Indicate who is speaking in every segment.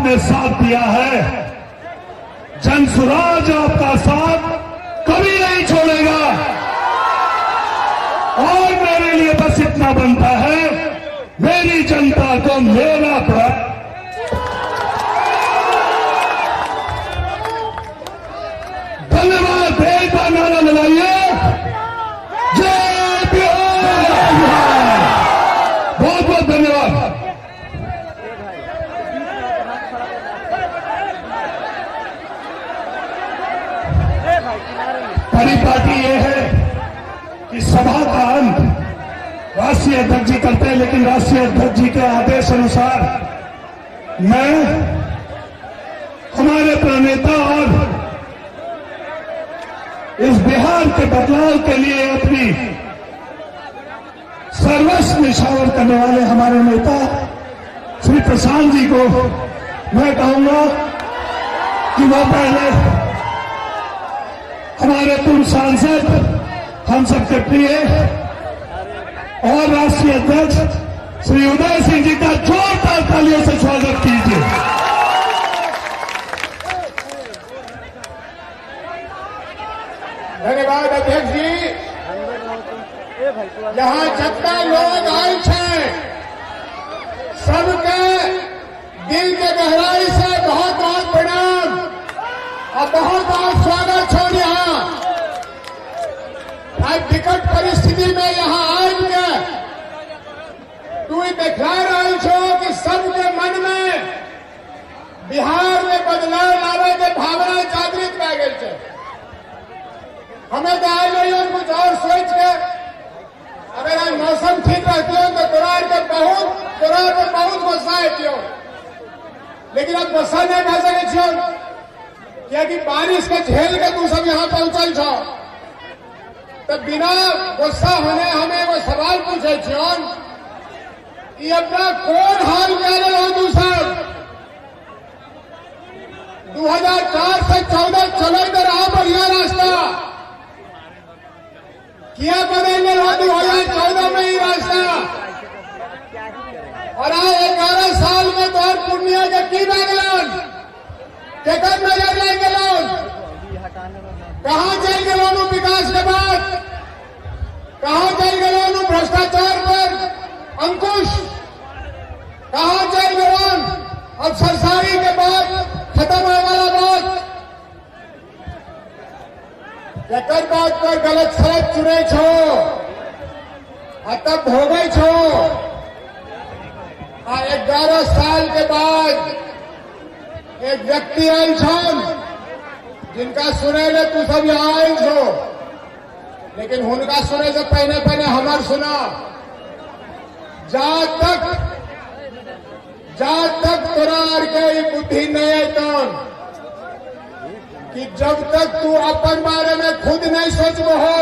Speaker 1: आपने साथ दिया है, जनसुराज आपका साथ कभी नहीं छोड़ेगा। और मेरे लिए बस इतना बनता है, मेरी जनता को मेरा धन्यवाद देश का नारा लगाइए, जय बिहार। बहुत बहुत धन्यवाद। बड़ी पार्टी ये है कि सभा का अंत राष्ट्रीय अध्यक्ष जी करते हैं, लेकिन राष्ट्रीय अध्यक्ष जी के आदेश अनुसार मैं हमारे प्रणेता और इस बिहार के बदलाव के लिए अपनी सर्वस्व निछावर करने वाले हमारे नेता श्री प्रशांत जी को मैं कहूंगा कि वो पहले हमारे पूर्व सांसद, हम सबके प्रिय और राष्ट्रीय अध्यक्ष श्री उदय सिंह जी का जोरदार तालियों से स्वागत कीजिए।
Speaker 2: धन्यवाद अध्यक्ष जी। यहाँ जितना लोग आए हैं सबके दिल के गहराई से बहुत बहुत प्रणाम और बहुत बहुत स्वागत हो। यहाँ आज विकट परिस्थिति में यहाँ आएंगे तू दिखला रही छो कि सबके मन में बिहार में बदलाव लावे के भावना जागृत रह गई है। हमें तो आए नहीं हो कुछ और सोच के, अगर आज मौसम ठीक रहती हो तो कुरार में बहुत गुस्सा आती हो, लेकिन अब गुस्सा नहीं कह सके छो क्योंकि बारिश के झेल के तू सब यहाँ पहुंचल छो। तब बिना गुस्सा होने हमें वो सवाल पूछे छो कि अपना कौन हाल करे हो तू सब 2004 से 14 चले तो रहा बढ़िया रास्ता किया बदलने रहा 2014 में ही रास्ता, और आज 11 साल में तो पूर्णिया के की बैगलन केकर नजर ले गलोन, कहाँ चल गलोन विकास के बाद, कहाँ चल गलोन भ्रष्टाचार पर अंकुश, कहाँ चल गलोन अब सरसारी के बाद खत्म होने वाला बात, एकर बात पर गलत सड़क चुने छो तब हो गई छो। 11 साल के बाद एक व्यक्ति आयल छन जिनका सुने ले तू सब यहाँ आयल छो, लेकिन उनका सुने से पहले पहले हमार सुना। जा तक तोरा के बुद्धि नहीं है तो कि जब तक तू अपन बारे में खुद नहीं सोचबो हो,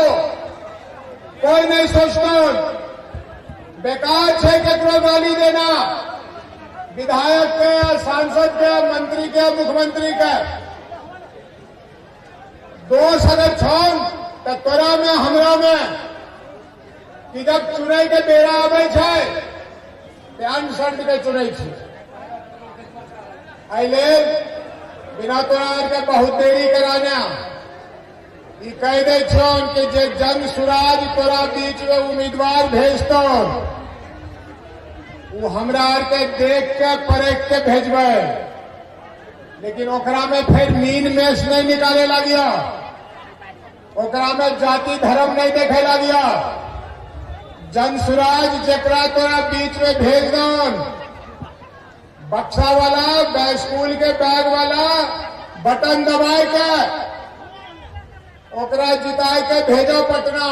Speaker 2: कोई नहीं सोचतो। बेकार है केकरो गाली देना, विधायक के, सांसद के, मंत्री के, मुख्यमंत्री के। दोष अगर छोड़ तो तोरा में हमरा में कि जब चुनाव के बेरा आवे छे ध्यान शर्त के चुनाव छे अले बिना तोरा के बहुत देरी कराना ये कह दे छन कि जे जन सुराज तोरा बीच में उम्मीदवार भेजतो वो हमरा के देख के परख के भेजबे, लेकिन ओकरा में फिर मीन मेष नहीं निकाले लगिया, ओकरा में जाति धर्म नहीं देखे लगिया। जन सुराज जकरा तोरा बीच में भेज दन, बक्सा वाला, स्कूल के बैग वाला बटन दबाए के ओकरा जिताए के भेजो पटना,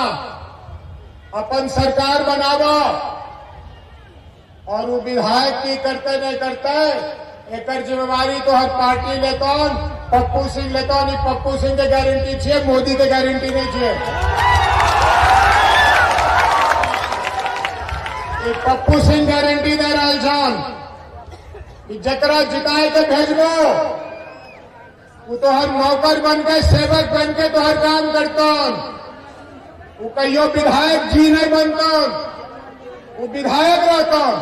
Speaker 2: अपन सरकार बनावो। और वो विधायक की करते नहीं करते एक जिम्मेवारी तो हर पार्टी लेतौन, पप्पू सिंह लेतौन। पप्पू सिंह के गारंटी छे, मोदी के गारंटी नहीं छे। पप्पू सिंह गारंटी दे रहा छन कि जकरा जिताए के भेजबो वो तो हर नौकर बन के, सेवक बन के तो हर काम करतौन। वो कहियो विधायक जी नहीं बनतौन, वो विधायक रहतौन,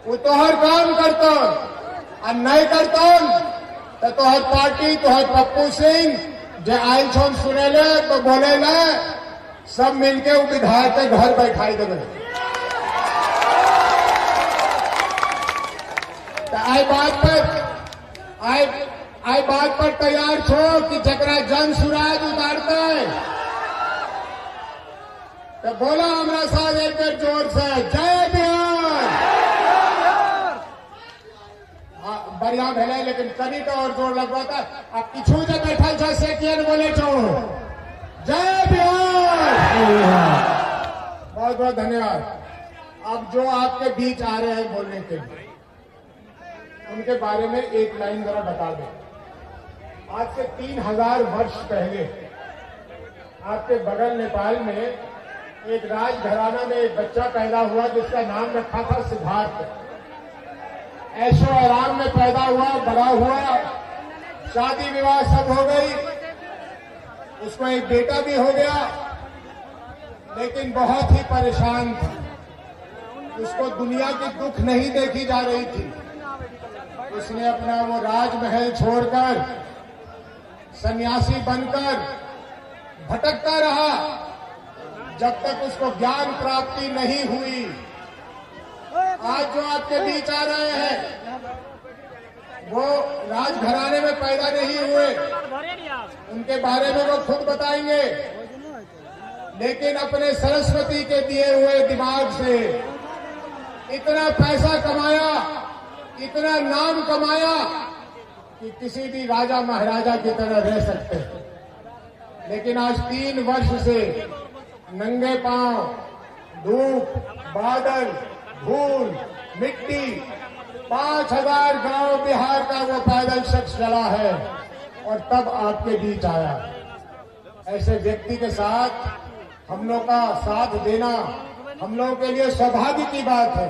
Speaker 2: वो तो हर काम करतौन। और नहीं करतन तो तोहर पार्टी तोहर पप्पू सिंह जे आयल छोन सुनेले तो बोलेला सब मिलके वो विधायक के घर बैठाई देवे। तो आई बात पर तैयार छो कि जकरा जन सुराज उतारते है तो बोला हमरा साथ एक बार जोर से जय बिहार। बढ़िया भेले लेकिन कभी तो और जोर लगवाता। अब किछु जो बैठल छे से कियन बोले छो जय बिहार। बहुत बहुत धन्यवाद। अब जो आपके बीच आ रहे हैं बोलने के लिए उनके बारे में एक लाइन जरा बता दें। आज से 3000 वर्ष पहले आपके बगल नेपाल में एक राजघराना में एक बच्चा पैदा हुआ जिसका नाम रखा था सिद्धार्थ। ऐशो आराम में पैदा हुआ, बड़ा हुआ, शादी विवाह सब हो गई, उसको एक बेटा भी हो गया, लेकिन बहुत ही परेशान था। उसको दुनिया की दुख नहीं देखी जा रही थी। उसने अपना वो राजमहल छोड़कर सन्यासी बनकर भटकता रहा जब तक उसको ज्ञान प्राप्ति नहीं हुई। आज जो आपके बीच आ रहे हैं वो राजघराने में पैदा नहीं हुए, उनके बारे में वो खुद बताएंगे, लेकिन अपने सरस्वती के दिए हुए दिमाग से इतना पैसा कमाया, इतना नाम कमाया कि किसी भी राजा महाराजा की तरह रह सकते हैं। लेकिन आज 3 वर्ष से नंगे पांव, धूप, बादल, धूल, मिट्टी, 5000 गांव बिहार का वो पैदल शख्स चला है और तब आपके बीच आया। ऐसे व्यक्ति के साथ हम लोग का साथ देना हम लोगों के लिए सौभाग्य की बात है।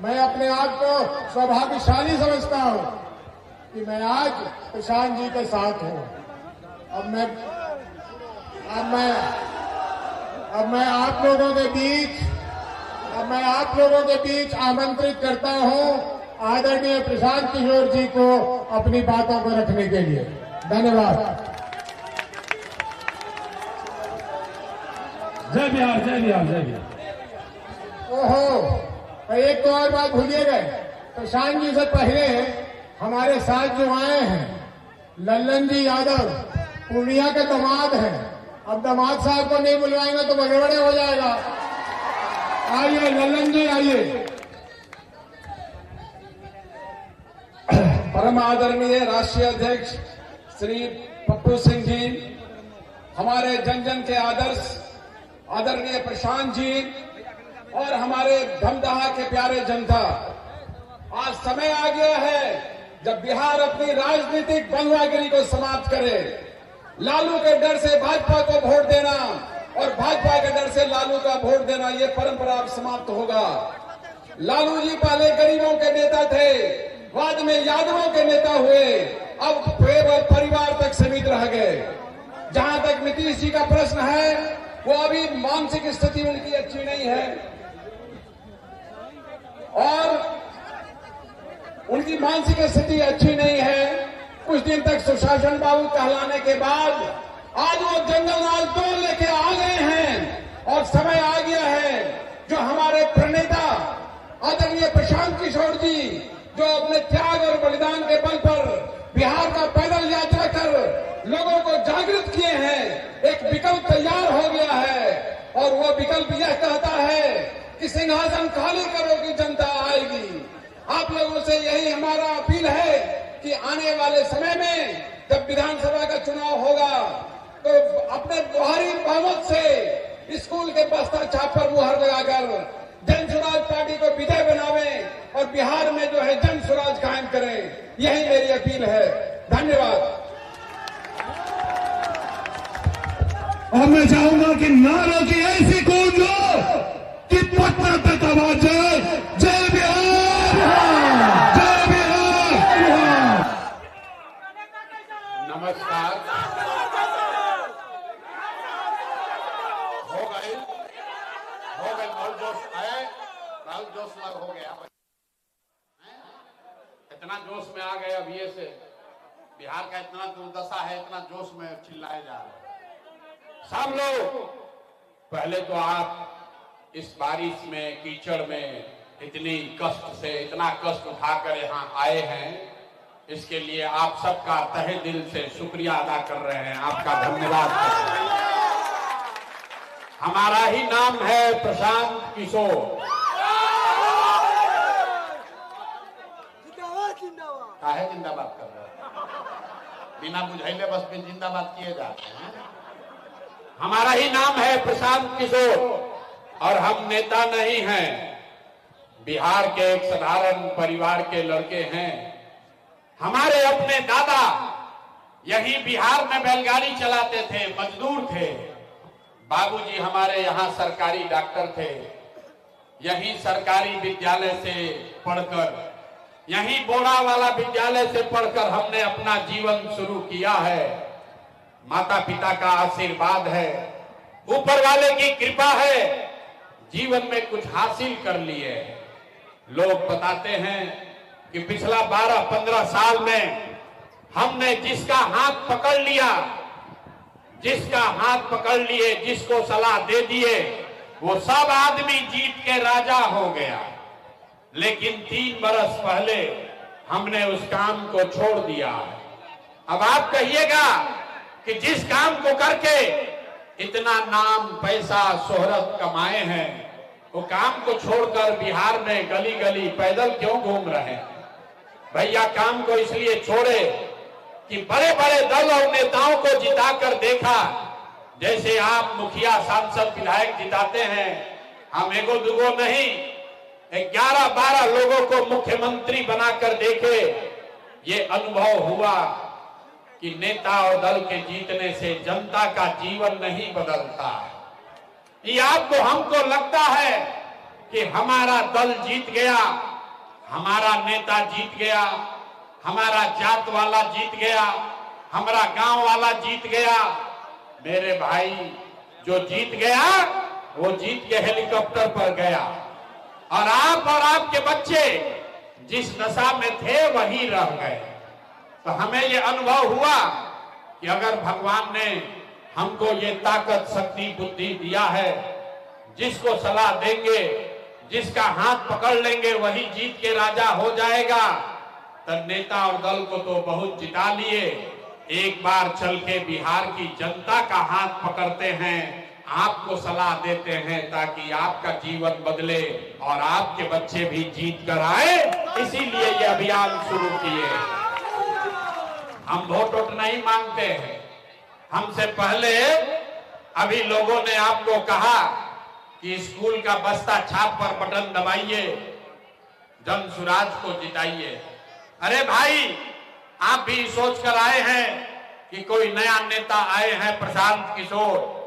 Speaker 2: मैं अपने आप को सौभाग्यशाली समझता हूं कि मैं आज प्रशांत जी के साथ हूं। अब मैं आप लोगों के बीच आमंत्रित करता हूं आदरणीय प्रशांत किशोर जी को अपनी बातों को रखने के लिए। धन्यवाद।
Speaker 1: जय बिहार, जय बिहार, जय बिहार।
Speaker 2: ओहो, तो एक तो और बात भूलिए गए। प्रशांत जी से पहले हमारे साथ जो आए हैं लल्लन जी यादव, पूर्णिया के दामाद हैं। अब दामाद साहब को नहीं बुलवाएंगे तो बड़े हो जाएगा। आइए लल्लन जी, आइए।
Speaker 3: परम आदरणीय राष्ट्रीय अध्यक्ष श्री पप्पू सिंह जी, हमारे जन जन के आदर्श आदरणीय प्रशांत जी और हमारे धमदाहा के प्यारे जनता, आज समय आ गया है जब बिहार अपनी राजनीतिक बंगवागिरी को समाप्त करे। लालू के डर से भाजपा को वोट देना और भाजपा के डर से लालू का वोट देना, ये परंपरा अब समाप्त होगा। लालू जी पहले गरीबों के नेता थे, बाद में यादवों के नेता हुए, अब केवल परिवार तक सीमित रह गए। जहां तक नीतीश जी का प्रश्न है, वो अभी मानसिक स्थिति उनकी अच्छी नहीं है और उनकी मानसिक स्थिति अच्छी नहीं है। कुछ दिन तक सुशासन बाबू कहलाने के बाद आज वो जंगल राज 2 लेके आ गए हैं और समय आ गया है जो हमारे प्रणेता आदरणीय प्रशांत किशोर जी, जो अपने त्याग और बलिदान के बल पर बिहार का पैदल यात्रा कर लोगों को जागृत किए हैं, एक विकल्प तैयार हो गया है और वो विकल्प यह कहता है कि सिंहासन खाली करो कि जनता आएगी। आप लोगों से यही हमारा अपील है कि आने वाले समय में जब विधानसभा का चुनाव होगा तो अपने भारी बहुमत से स्कूल के बस्ता छाप पर मुहर लगाकर जन स्वराज पार्टी को विजय बनावे और बिहार में जो है जन स्वराज कायम करें, यही मेरी अपील है। धन्यवाद।
Speaker 1: और मैं चाहूंगा कि नारों की ऐसी गूंज हो कि पटना तक आवाज जाए, जय बिहार, जय बिहार।
Speaker 4: नमस्कार। हो गए बहुत जोश है, बहुत जोश लग हो गया। इतना जोश में में आ गए अब ये से बिहार का इतना दुर्दशा है, इतना जोश में चिल्लाए जा रहे हैं सब लोग। पहले तो आप इस बारिश में, कीचड़ में इतनी कष्ट से, इतना कष्ट उठाकर यहाँ आए हैं, इसके लिए आप सबका तहे दिल से शुक्रिया अदा कर रहे हैं, आपका धन्यवाद कर रहे हैं। हमारा ही नाम है प्रशांत किशोर। काहे जिंदाबाद कर रहे हैं? बिना बुझाइले बस पे जिंदाबाद किए जाते हैं। हमारा ही नाम है प्रशांत किशोर और हम नेता नहीं हैं, बिहार के एक साधारण परिवार के लड़के हैं। हमारे अपने दादा यही बिहार में बैलगाड़ी चलाते थे, मजदूर थे। बाबूजी हमारे यहाँ सरकारी डॉक्टर थे। यही सरकारी विद्यालय से पढ़कर, यही बोड़ा वाला विद्यालय से पढ़कर हमने अपना जीवन शुरू किया है। माता पिता का आशीर्वाद है, ऊपर वाले की कृपा है, जीवन में कुछ हासिल कर लिए। लोग बताते हैं कि पिछला 12-15 साल में हमने जिसका हाथ पकड़ लिया, जिसका हाथ पकड़ लिए, जिसको सलाह दे दिए, वो सब आदमी जीत के राजा हो गया। लेकिन 3 बरस पहले हमने उस काम को छोड़ दिया। अब आप कहिएगा कि जिस काम को करके इतना नाम, पैसा, शोहरत कमाए हैं, वो काम को छोड़कर बिहार में गली गली पैदल क्यों घूम रहे हैं? भैया काम को इसलिए छोड़े कि बड़े बड़े दल और नेताओं को जिताकर देखा, जैसे आप मुखिया, सांसद, विधायक जिताते हैं, हम एगो दुगो नहीं 11-12 लोगों को मुख्यमंत्री बनाकर देखे। ये अनुभव हुआ कि नेता और दल के जीतने से जनता का जीवन नहीं बदलता है। ये आपको, हमको लगता है कि हमारा दल जीत गया, हमारा नेता जीत गया, हमारा जात वाला जीत गया, हमारा गांव वाला जीत गया। मेरे भाई, जो जीत गया वो जीत के हेलीकॉप्टर पर गया, और आप और आपके बच्चे जिस दशा में थे वही रह गए। तो हमें ये अनुभव हुआ कि अगर भगवान ने हमको ये ताकत, शक्ति, बुद्धि दिया है, जिसको सलाह देंगे, जिसका हाथ पकड़ लेंगे, वही जीत के राजा हो जाएगा। तो नेता और दल को तो बहुत जिता लिए, एक बार चल के बिहार की जनता का हाथ पकड़ते हैं, आपको सलाह देते हैं ताकि आपका जीवन बदले और आपके बच्चे भी जीत कर आए। इसीलिए ये अभियान शुरू किए। हम वोट नहीं मांगते हैं। हमसे पहले अभी लोगों ने आपको कहा कि स्कूल का बस्ता छाप पर बटन दबाइए, जन सुराज को जिताइए। अरे भाई, आप भी सोच कर आए हैं कि कोई नया नेता आए हैं प्रशांत किशोर,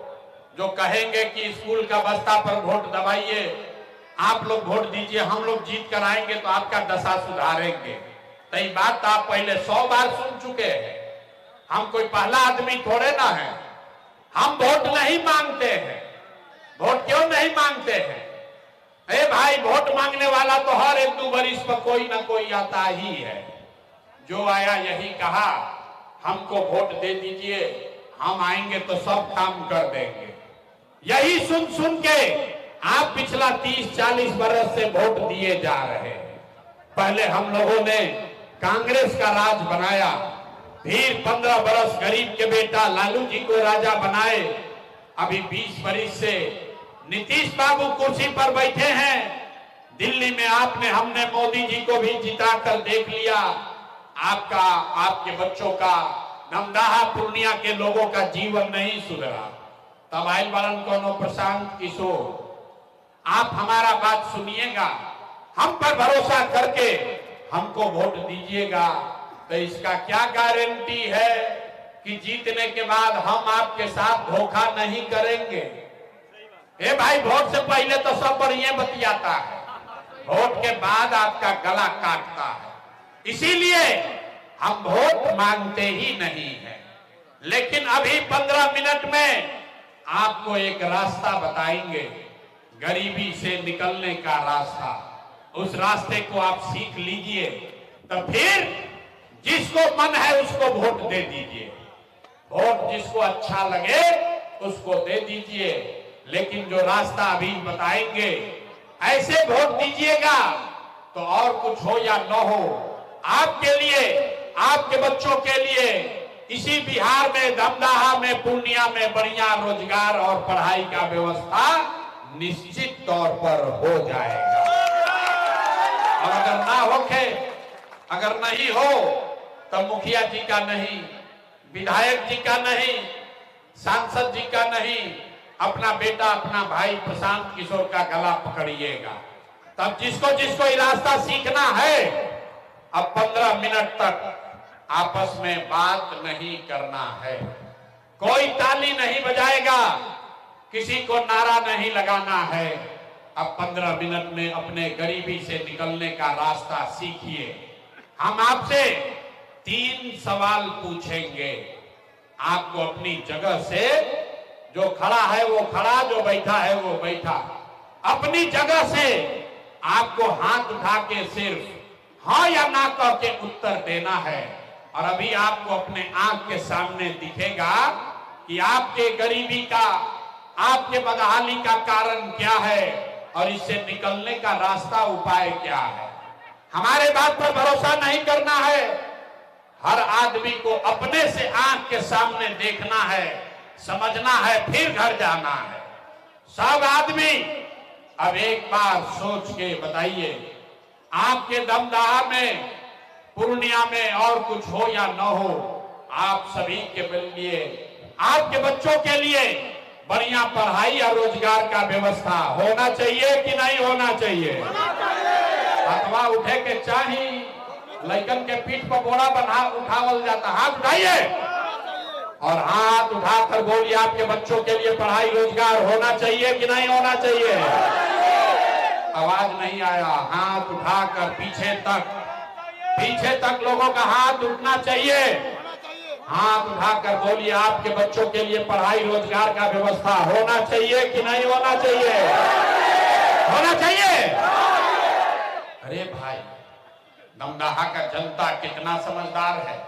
Speaker 4: जो कहेंगे कि स्कूल का बस्ता पर वोट दबाइए, आप लोग वोट दीजिए, हम लोग जीत कर आएंगे तो आपका दशा सुधारेंगे। तो ये बात तो आप पहले 100 बार सुन चुके हैं। हम कोई पहला आदमी थोड़े ना है। हम वोट नहीं मांगते हैं। वोट क्यों नहीं मांगते हैं? अरे भाई, वोट मांगने वाला तो हर 1-2 वर्ष पर कोई ना कोई आता ही है। जो आया यही कहा, हमको वोट दे दीजिए, हम आएंगे तो सब काम कर देंगे। यही सुन सुन के आप पिछला 30-40 बरस से वोट दिए जा रहे हैं। पहले हम लोगों ने कांग्रेस का राज बनाया, फिर 15 बरस गरीब के बेटा लालू जी को राजा बनाए। अभी 20 बरस से नीतीश बाबू कुर्सी पर बैठे हैं। दिल्ली में हमने मोदी जी को भी जिता कर देख लिया। आपका, आपके बच्चों का, नमदाहा पूर्णिया के लोगों का जीवन नहीं सुधरा। तब आयल बालन कोनो प्रशांत किशोर, आप हमारा बात सुनिएगा, हम पर भरोसा करके हमको वोट दीजिएगा। तो इसका क्या गारंटी है कि जीतने के बाद हम आपके साथ धोखा नहीं करेंगे? ए भाई, वोट से पहले तो सब बढ़िया बतियाता है, वोट के बाद आपका गला काटता है। इसीलिए हम वोट मांगते ही नहीं है। लेकिन अभी 15 मिनट में आपको एक रास्ता बताएंगे, गरीबी से निकलने का रास्ता। उस रास्ते को आप सीख लीजिए, तो फिर जिसको मन है उसको वोट दे दीजिए, वोट जिसको अच्छा लगे उसको दे दीजिए, लेकिन जो रास्ता अभी बताएंगे ऐसे वोट दीजिएगा तो और कुछ हो या न हो, आपके लिए, आपके बच्चों के लिए इसी बिहार में, दमदाहा में, पूर्णिया में बढ़िया रोजगार और पढ़ाई का व्यवस्था निश्चित तौर पर हो जाएगा। और अगर ना होके, अगर नहीं हो तो मुखिया जी का नहीं, विधायक जी का नहीं, सांसद जी का नहीं, अपना बेटा, अपना भाई प्रशांत किशोर का गला पकड़िएगा। तब जिसको जिसको ये रास्ता सीखना है, अब 15 मिनट तक आपस में बात नहीं करना है, कोई ताली नहीं बजाएगा, किसी को नारा नहीं लगाना है। अब 15 मिनट में अपने गरीबी से निकलने का रास्ता सीखिए। हम आपसे 3 सवाल पूछेंगे, आपको अपनी जगह से, जो खड़ा है वो खड़ा, जो बैठा है वो बैठा, अपनी जगह से आपको हाथ उठा के सिर्फ हाँ या ना कह के उत्तर देना है। और अभी आपको अपने आंख के सामने दिखेगा कि आपके गरीबी का, आपके बदहाली का कारण क्या है और इससे निकलने का रास्ता, उपाय क्या है। हमारे बात पर भरोसा नहीं करना है, हर आदमी को अपने से आंख के सामने देखना है, समझना है, फिर घर जाना है। सब आदमी अब एक बार सोच के बताइए, आपके दमदाहा में, पूर्णिया में और कुछ हो या न हो, आप सभी के लिए, आपके बच्चों के लिए बढ़िया पढ़ाई और रोजगार का व्यवस्था होना चाहिए कि नहीं होना चाहिए? अथवा उठे के चाही, लड़कन के पीठ पर बोरा बना उठावल जाता, हाथ उठाइए और हाथ उठाकर बोलिए, आपके बच्चों के लिए पढ़ाई रोजगार होना चाहिए कि नहीं होना चाहिए? आवाज नहीं आया। हाथ उठाकर पीछे तक लोगों का हाथ उठना चाहिए। हाथ उठाकर बोलिए, आपके बच्चों के लिए पढ़ाई रोजगार का व्यवस्था होना चाहिए कि नहीं होना चाहिए? होना चाहिए। अरे भाई, दमदाहा का जनता कितना समझदार है।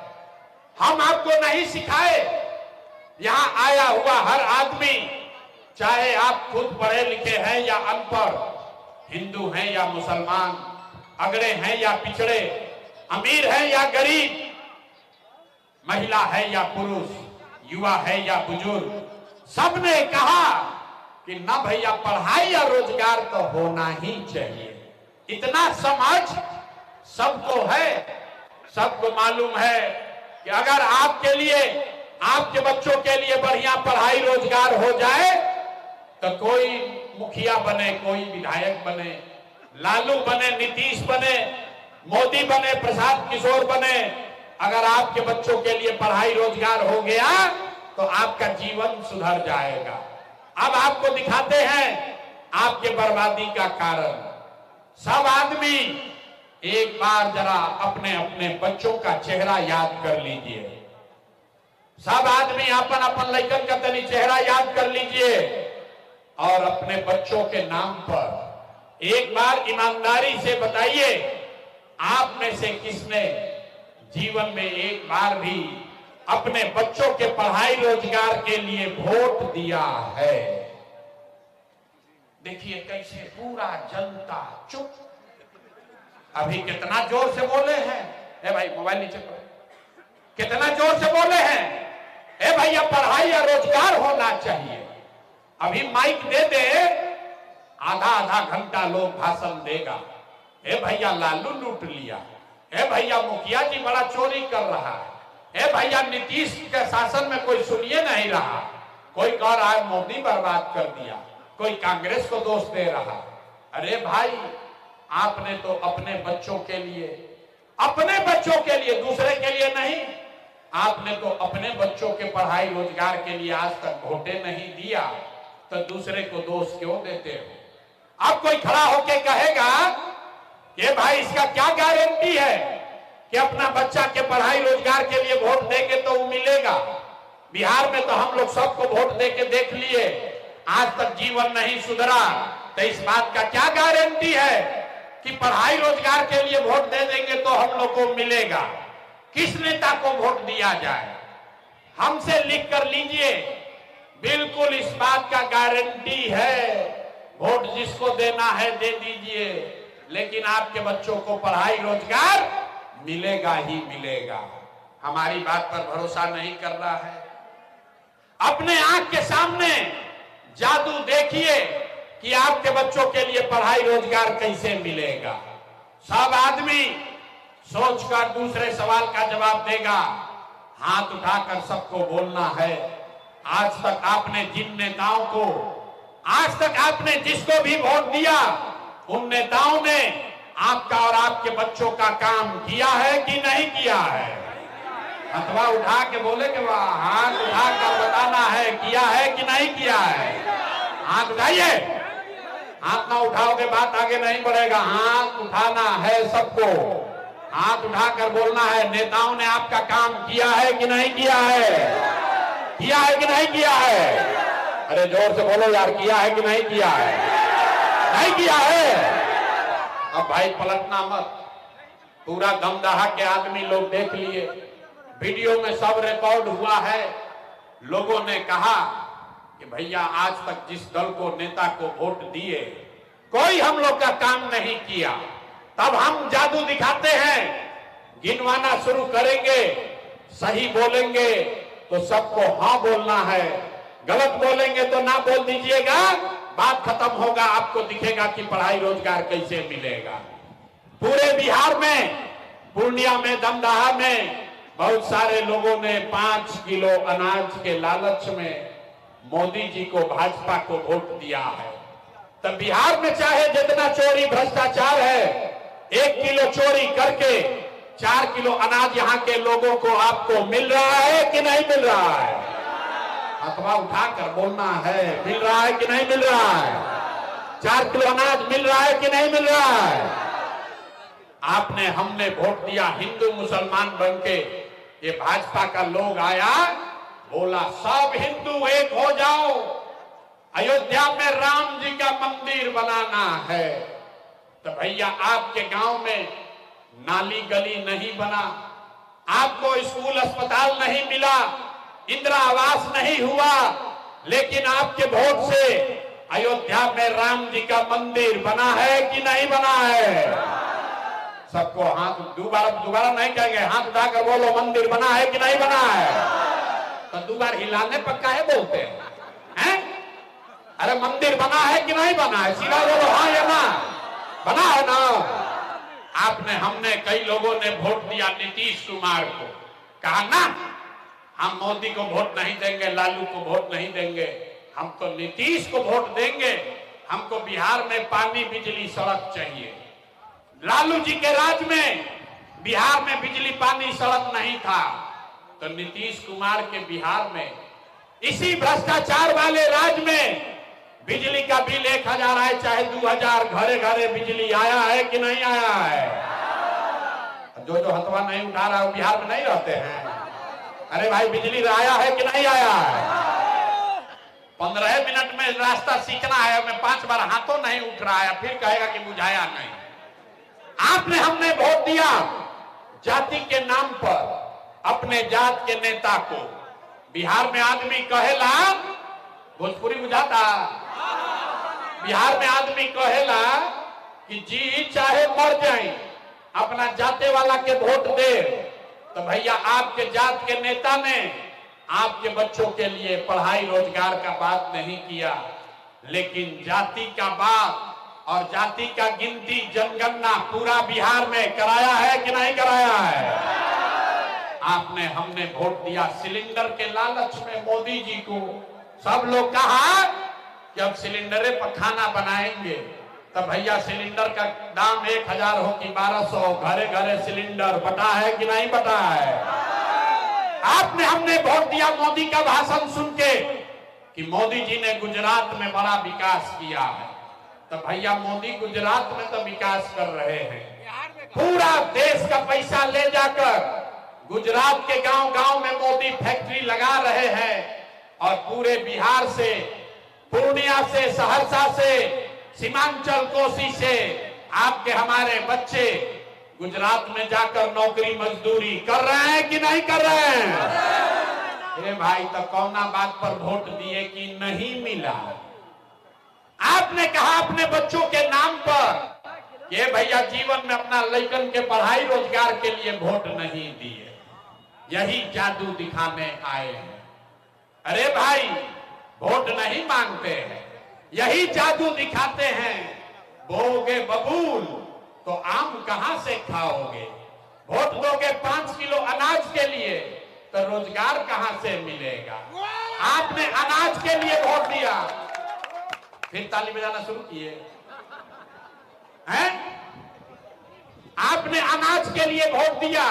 Speaker 4: हम आपको नहीं सिखाए, यहां आया हुआ हर आदमी, चाहे आप खुद पढ़े लिखे हैं या अनपढ़, हिंदू हैं या मुसलमान, अगड़े हैं या पिछड़े, अमीर है या गरीब, महिला है या पुरुष, युवा है या बुजुर्ग, सबने कहा कि ना भैया पढ़ाई या रोजगार तो होना ही चाहिए। इतना समझ सबको है, सबको मालूम है कि अगर आपके लिए, आपके बच्चों के लिए बढ़िया पढ़ाई रोजगार हो जाए तो कोई मुखिया बने, कोई विधायक बने, लालू बने, नीतीश बने, मोदी बने, प्रशांत किशोर बने, अगर आपके बच्चों के लिए पढ़ाई रोजगार हो गया तो आपका जीवन सुधर जाएगा। अब आपको दिखाते हैं आपके बर्बादी का कारण। सब आदमी एक बार जरा अपने अपने बच्चों का चेहरा याद कर लीजिए। सब आदमी अपन अपन लड़कन का तनी चेहरा याद कर लीजिए और अपने बच्चों के नाम पर एक बार ईमानदारी से बताइए, आप में से किसने जीवन में एक बार भी अपने बच्चों के पढ़ाई रोजगार के लिए वोट दिया है? देखिए कैसे पूरा जनता चुप। अभी कितना जोर से बोले हैं, ए भाई मोबाइल नीचे करो, कितना जोर से बोले हैं, ए भैया पढ़ाई या रोजगार होना चाहिए। अभी माइक दे दे, आधा आधा घंटा लोग भाषण देगा, ए भैया लालू लूट लिया, ए भैया मुखिया जी बड़ा चोरी कर रहा है, ए भैया नीतीश के शासन में कोई सुनिए नहीं रहा, कोई कह रहा है मोदी बर्बाद कर दिया, कोई कांग्रेस को दोष दे रहा। अरे भाई, आपने तो अपने बच्चों के लिए, अपने बच्चों के लिए, दूसरे के लिए नहीं, आपने तो अपने बच्चों के पढ़ाई रोजगार के लिए आज तक वोटे नहीं दिया, तो दूसरे को दोष क्यों देते हो? अब कोई खड़ा होके कहेगा कि भाई इसका क्या गारंटी है कि अपना बच्चा के पढ़ाई रोजगार के लिए वोट देंगे तो वो मिलेगा? बिहार में तो हम लोग सबको वोट देके देख लिए, आज तक जीवन नहीं सुधरा, तो इस बात का क्या गारंटी है कि पढ़ाई रोजगार के लिए वोट दे देंगे तो हम लोग को मिलेगा? किस नेता को वोट दिया जाए, हमसे लिख कर लीजिए। बिल्कुल इस बात का गारंटी है, वोट जिसको देना है दे दीजिए, लेकिन आपके बच्चों को पढ़ाई रोजगार मिलेगा ही मिलेगा। हमारी बात पर भरोसा नहीं कर रहा है। अपने आंख के सामने जादू देखिए कि आपके बच्चों के लिए पढ़ाई रोजगार कैसे मिलेगा। सब आदमी सोचकर दूसरे सवाल का जवाब देगा। हाथ उठाकर सबको बोलना है, आज तक आपने जिन नेताओं को, आज तक आपने जिसको भी वोट दिया, उन नेताओं ने आपका और आपके बच्चों का काम किया है कि नहीं किया है? अथवा उठा के बोले कि वाह, हाथ उठाकर बताना है किया है कि नहीं किया है। हाथ उठाइए। हाथ ना उठाओगे बात आगे नहीं बढ़ेगा। हाथ उठाना है सबको, हाथ उठाकर बोलना है नेताओं ने आपका काम किया है कि नहीं किया है? किया है कि नहीं किया है? अरे जोर से बोलो यार, किया है कि नहीं किया है? नहीं किया है। अब भाई पलटना मत, पूरा गमदाहा के आदमी लोग देख लिए, वीडियो में सब रिकॉर्ड हुआ है। लोगों ने कहा कि भैया आज तक जिस दल को, नेता को वोट दिए, कोई हम लोग का काम नहीं किया। तब हम जादू दिखाते हैं, गिनवाना शुरू करेंगे, सही बोलेंगे तो सबको हाँ बोलना है, गलत बोलेंगे तो ना बोल दीजिएगा, बात खत्म होगा। आपको दिखेगा कि पढ़ाई रोजगार कैसे मिलेगा। पूरे बिहार में, पूर्णिया में, दमदाहा में बहुत सारे लोगों ने 5 किलो अनाज के लालच में मोदी जी को, भाजपा को वोट दिया है। तब बिहार में चाहे जितना चोरी भ्रष्टाचार है, 1 किलो चोरी करके 4 किलो अनाज यहाँ के लोगों को, आपको मिल रहा है कि नहीं मिल रहा है? अथवा उठाकर बोलना है, मिल रहा है कि नहीं मिल रहा है? 4 किलो अनाज मिल रहा है कि नहीं मिल रहा है? आपने, हमने वोट दिया हिंदू मुसलमान बनके, ये भाजपा का लोग आया, बोला सब हिंदू एक हो जाओ, अयोध्या में राम जी का मंदिर बनाना है। तो भैया आपके गांव में नाली गली नहीं बना, आपको स्कूल अस्पताल नहीं मिला, इंदिरा आवास नहीं हुआ, लेकिन आपके वोट से अयोध्या में राम जी का मंदिर बना है कि नहीं बना है? सबको हाथ, दोबारा नहीं कहेंगे, हाथ उठाकर बोलो मंदिर बना है कि नहीं बना है? तो दोबारा हिलाने पक्का है बोलते हैं? अरे मंदिर बना है कि नहीं बना है? सीधा बोलो हाँ या ना, बना है ना? आपने, हमने, कई लोगों ने वोट दिया नीतीश कुमार को, कहा ना हम मोदी को वोट नहीं देंगे, लालू को वोट नहीं देंगे, हम तो नीतीश को वोट देंगे। हमको बिहार में पानी, बिजली, सड़क चाहिए। लालू जी के राज में बिहार में बिजली, पानी, सड़क नहीं था, तो नीतीश कुमार के बिहार में, इसी भ्रष्टाचार वाले राज में बिजली का बिल 1000 आए चाहे 2000, घरे घरे बिजली आया है कि नहीं आया है? जो हथवा नहीं उठा रहा है बिहार में नहीं रहते हैं। अरे भाई बिजली आया है कि नहीं आया है? 15 मिनट में रास्ता सीखना है, मैं 5 बार हाथों नहीं उठ रहा है, फिर कहेगा कि बुझाया नहीं। आपने, हमने वोट दिया जाति के नाम पर अपने जात के नेता को। बिहार में आदमी कहेला, भोजपुरी बुझाता, बिहार में आदमी कहेला कि जी चाहे मर जाए अपना जाते वाला के वोट दे। तो भैया आपके जात के नेता ने आपके बच्चों के लिए पढ़ाई रोजगार का बात नहीं किया, लेकिन जाति का बात और जाति का गिनती, जनगणना पूरा बिहार में कराया है कि नहीं कराया है? आपने, हमने वोट दिया सिलेंडर के लालच में मोदी जी को। सब लोग कहा कि अब सिलेंडरे पर खाना बनाएंगे, तब भैया सिलेंडर का दाम 1000 हो कि 1200, घरे घरे सिलेंडर बटा है कि नहीं बटा है? आपने, हमने वोट दिया मोदी का भाषण सुन के कि मोदी जी ने गुजरात में बड़ा विकास किया है। तो भैया मोदी गुजरात में तो विकास कर रहे हैं, पूरा देश का पैसा ले जाकर गुजरात के गांव गांव में मोदी फैक्ट्री लगा रहे हैं, और पूरे बिहार से, पूर्णिया से, सहरसा से, सीमांचल, कोसी से आपके हमारे बच्चे गुजरात में जाकर नौकरी मजदूरी कर रहे हैं कि नहीं कर रहे हैं? ए भाई, तो कौना बात पर वोट दिए कि नहीं मिला? आपने कहा अपने बच्चों के नाम पर कि भैया जीवन में अपना लड़कन के पढ़ाई रोजगार के लिए वोट नहीं दिए, यही जादू दिखाने आए हैं। अरे भाई, वोट नहीं मांगते हैं, यही जादू दिखाते हैं। बोगे बबूल तो आम कहां से खाओगे? वोट दोगे 5 किलो अनाज के लिए तो रोजगार कहां से मिलेगा? आपने अनाज के लिए वोट दिया, फिर ताली बजाना शुरू किए हैं। आपने अनाज के लिए वोट दिया,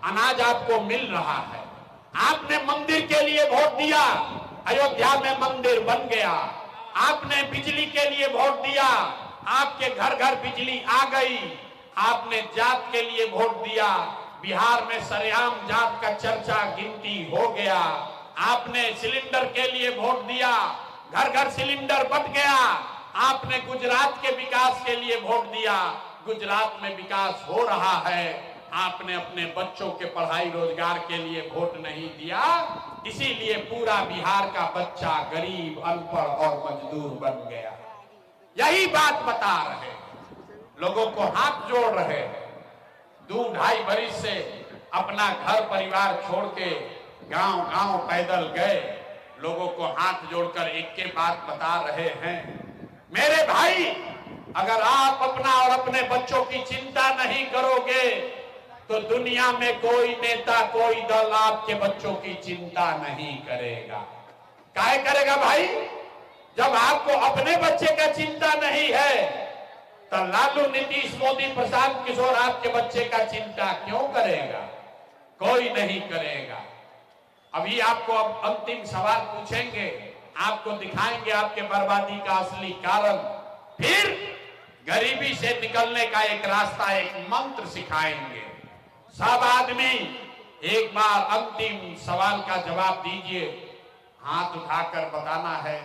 Speaker 4: अनाज आपको मिल रहा है। आपने मंदिर के लिए वोट दिया, अयोध्या में मंदिर बन गया। आपने बिजली के लिए वोट दिया, आपके घर घर बिजली आ गई। आपने जात के लिए वोट दिया, बिहार में सरेआम जात का चर्चा गिनती हो गया। आपने सिलेंडर के लिए वोट दिया, घर घर सिलेंडर बंट गया। आपने गुजरात के विकास के लिए वोट दिया, गुजरात में विकास हो रहा है। आपने अपने बच्चों के पढ़ाई रोजगार के लिए वोट नहीं दिया, इसीलिए पूरा बिहार का बच्चा गरीब, अनपढ़ और मजदूर बन गया। यही बात बता रहे, लोगों को हाथ जोड़ रहे। 2-2.5 बरिस से अपना घर परिवार छोड़ के गांव गांव पैदल गए, लोगों को हाथ जोड़कर एक के बात बता रहे हैं। मेरे भाई, अगर आप अपना और अपने बच्चों की चिंता नहीं करोगे तो दुनिया में कोई नेता, कोई दल आपके बच्चों की चिंता नहीं करेगा। काहे करेगा भाई? जब आपको अपने बच्चे का चिंता नहीं है तो लालू, नीतीश, मोदी, प्रशांत किशोर आपके बच्चे का चिंता क्यों करेगा? कोई नहीं करेगा। अभी आपको अब अंतिम सवाल पूछेंगे, आपको दिखाएंगे आपके बर्बादी का असली कारण, फिर गरीबी से निकलने का एक रास्ता, एक मंत्र सिखाएंगे। सब आदमी एक बार अंतिम सवाल का जवाब दीजिए, हाथ उठाकर बताना है।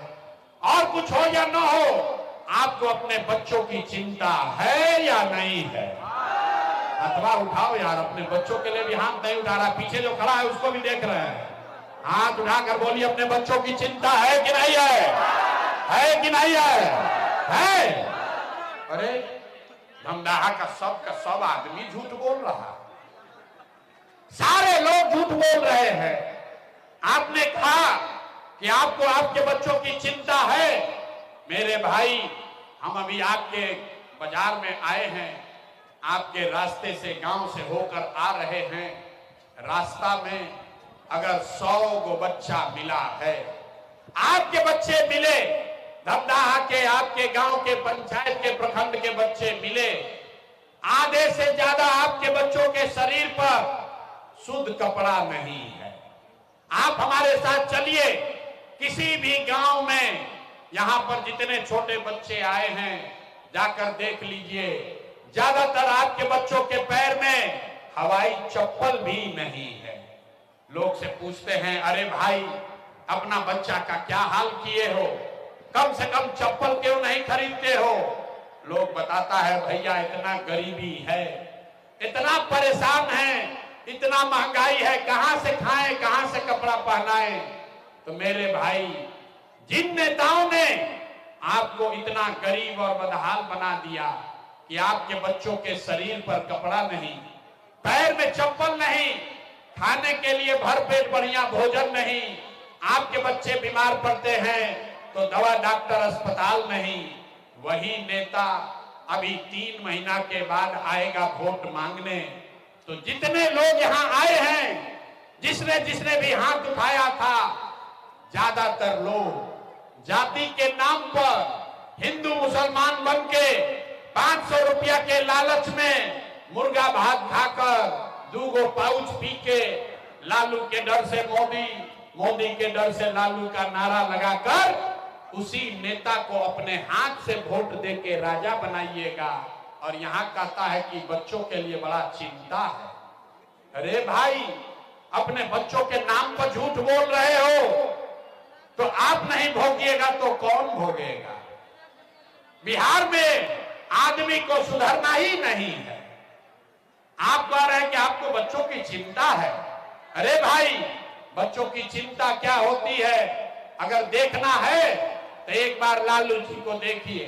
Speaker 4: और कुछ हो या न हो, आपको अपने बच्चों की चिंता है या नहीं है? अथवा उठाओ यार, अपने बच्चों के लिए भी हाथ नहीं उठा रहा, पीछे जो खड़ा है उसको भी देख रहे हैं। हाथ उठाकर बोलिए, अपने बच्चों की चिंता है कि नहीं है? है कि नहीं है? है? अरे धमदाहा का सब आदमी झूठ बोल रहा, सारे लोग झूठ बोल रहे हैं। आपने कहा कि आपको आपके बच्चों की चिंता है। मेरे भाई, हम अभी आपके बाजार में आए हैं, आपके रास्ते से, गांव से होकर आ रहे हैं। रास्ता में अगर 100 गो बच्चा मिला है, आपके बच्चे मिले, धमदाहा के, आपके गांव के, पंचायत के, प्रखंड के बच्चे मिले, आधे से ज्यादा आपके बच्चों के शरीर पर शुद्ध कपड़ा नहीं है। आप हमारे साथ चलिए, किसी भी गांव में यहां पर जितने छोटे बच्चे आए हैं, जाकर देख लीजिए, ज्यादातर आपके बच्चों के पैर में हवाई चप्पल भी नहीं है। लोग से पूछते हैं, अरे भाई, अपना बच्चा का क्या हाल किए हो, कम से कम चप्पल क्यों नहीं खरीदते हो? लोग बताता है, भैया इतना गरीबी है, इतना परेशान है, इतना महंगाई है, कहां से खाएं, कहां से कपड़ा पहनाएं। तो मेरे भाई, जिन नेताओं ने आपको इतना गरीब और बदहाल बना दिया कि आपके बच्चों के शरीर पर कपड़ा नहीं, पैर में चप्पल नहीं, खाने के लिए भरपेट बढ़िया भोजन नहीं, आपके बच्चे बीमार पड़ते हैं तो दवा, डॉक्टर, अस्पताल नहीं, वही नेता अभी 3 महीना के बाद आएगा वोट मांगने। तो जितने लोग यहां आए हैं, जिसने जिसने भी हाथ उठाया था, ज्यादातर लोग जाति के नाम पर हिंदू मुसलमान बनके 500 रुपया के लालच में मुर्गा भात खाकर, 2 गो पाउच पी के, लालू के डर से मोदी, मोदी के डर से लालू का नारा लगाकर उसी नेता को अपने हाथ से वोट देके राजा बनाइएगा। और यहां कहता है कि बच्चों के लिए बड़ा चिंता है। अरे भाई, अपने बच्चों के नाम पर झूठ बोल रहे हो तो आप नहीं भोगिएगा तो कौन भोगेगा? बिहार में आदमी को सुधरना ही नहीं है। आप कह रहे हैं कि आपको बच्चों की चिंता है। अरे भाई, बच्चों की चिंता क्या होती है अगर देखना है तो एक बार लालू जी को देखिए।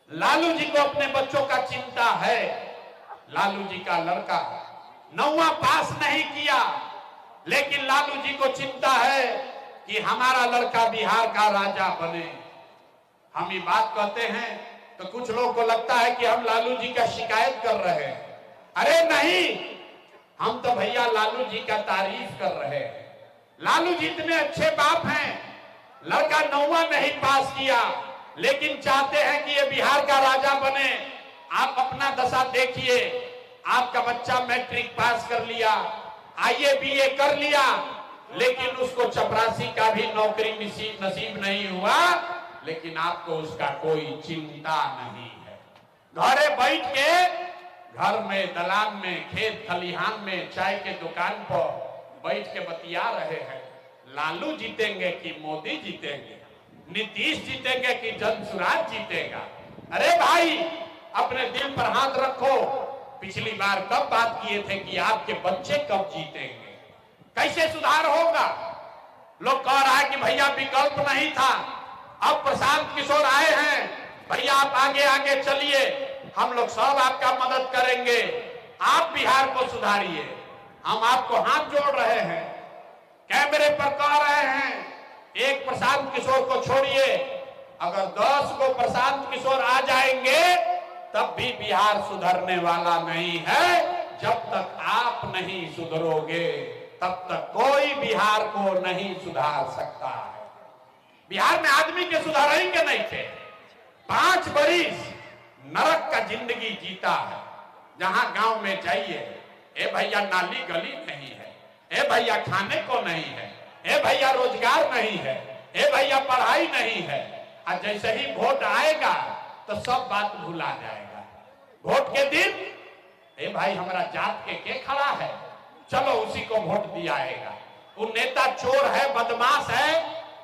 Speaker 4: लालू जी को अपने बच्चों का चिंता है। लालू जी का लड़का 9वां पास नहीं किया, लेकिन लालू जी को चिंता है कि हमारा लड़का बिहार का राजा बने। हम ये बात कहते हैं तो कुछ लोगों को लगता है कि हम लालू जी का शिकायत कर रहे हैं। अरे नहीं, हम तो भैया लालू जी का तारीफ कर रहे हैं। लालू जी इतने अच्छे बाप हैं, लड़का 9वां नहीं पास किया लेकिन चाहते हैं कि ये बिहार का राजा बने। आप अपना दशा देखिए, आपका बच्चा मैट्रिक पास कर लिया, आईए बीए कर लिया, लेकिन उसको चपरासी का भी नौकरी नसीब नहीं हुआ, लेकिन आपको उसका कोई चिंता नहीं है। घरे बैठ के घर में, दलान में, खेत खलिहान में, चाय के दुकान पर बैठ के बतिया रहे हैं लालू जीतेंगे कि मोदी जीतेंगे, नीतीश जीतेंगे कि जनसुराज जीतेगा। अरे भाई, अपने दिल पर हाथ रखो। पिछली बार कब बात किए थे कि आपके बच्चे कब जीतेंगे, कैसे सुधार होगा? लोग कह रहा है कि भैया विकल्प नहीं था, अब प्रशांत किशोर आए हैं, भैया आप आगे आगे चलिए, हम लोग सब आपका मदद करेंगे, आप बिहार को सुधारिए। हम आपको हाथ जोड़ रहे हैं, कैमरे पर कह रहे हैं, एक प्रशांत किशोर को छोड़िए, अगर 10 को प्रशांत किशोर आ जाएंगे तब भी बिहार सुधरने वाला नहीं है। जब तक आप नहीं सुधरोगे तब तक कोई बिहार को नहीं सुधार सकता है। बिहार में आदमी के सुधार ही के नहीं थे। 5 बरिस नरक का जिंदगी जीता है। जहां गांव में जाइए, ए भैया नाली गली नहीं है, ए भैया खाने को नहीं है, ए भैया रोजगार नहीं है, ए भैया पढ़ाई नहीं है। और जैसे ही वोट आएगा तो सब बात भुला जाएगा। वोट के दिन, ए भाई हमारा जात के खड़ा है, चलो उसी को वोट दिया आएगा। वो नेता चोर है, बदमाश है,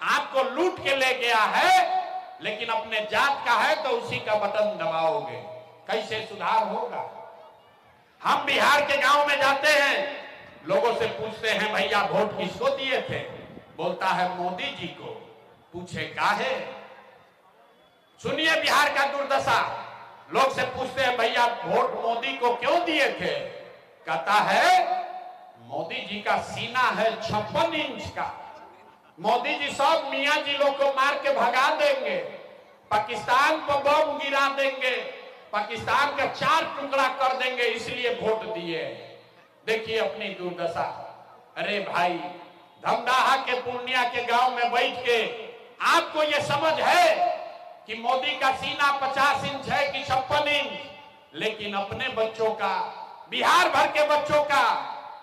Speaker 4: आपको लूट के ले गया है, लेकिन अपने जात का है तो उसी का बटन दबाओगे, कैसे सुधार होगा? हम बिहार के गांव में जाते हैं, लोगों से पूछते हैं भैया वोट किसको दिए थे? बोलता है मोदी जी को। पूछे काहे? सुनिए बिहार का दुर्दशा। लोग से पूछते हैं भैया वोट मोदी को क्यों दिए थे? कहता है मोदी जी का सीना है 56 इंच का, मोदी जी सब मियां जी लोग को मार के भगा देंगे, पाकिस्तान पर बम गिरा देंगे, पाकिस्तान का 4 टुकड़ा कर देंगे, इसलिए वोट दिए। देखिए अपनी दुर्दशा। अरे भाई, धमदाहा के पूर्णिया के गांव में बैठ के आपको ये समझ है कि मोदी का सीना 50 इंच है कि 56 इंच, लेकिन अपने बच्चों का, बिहार भर के बच्चों का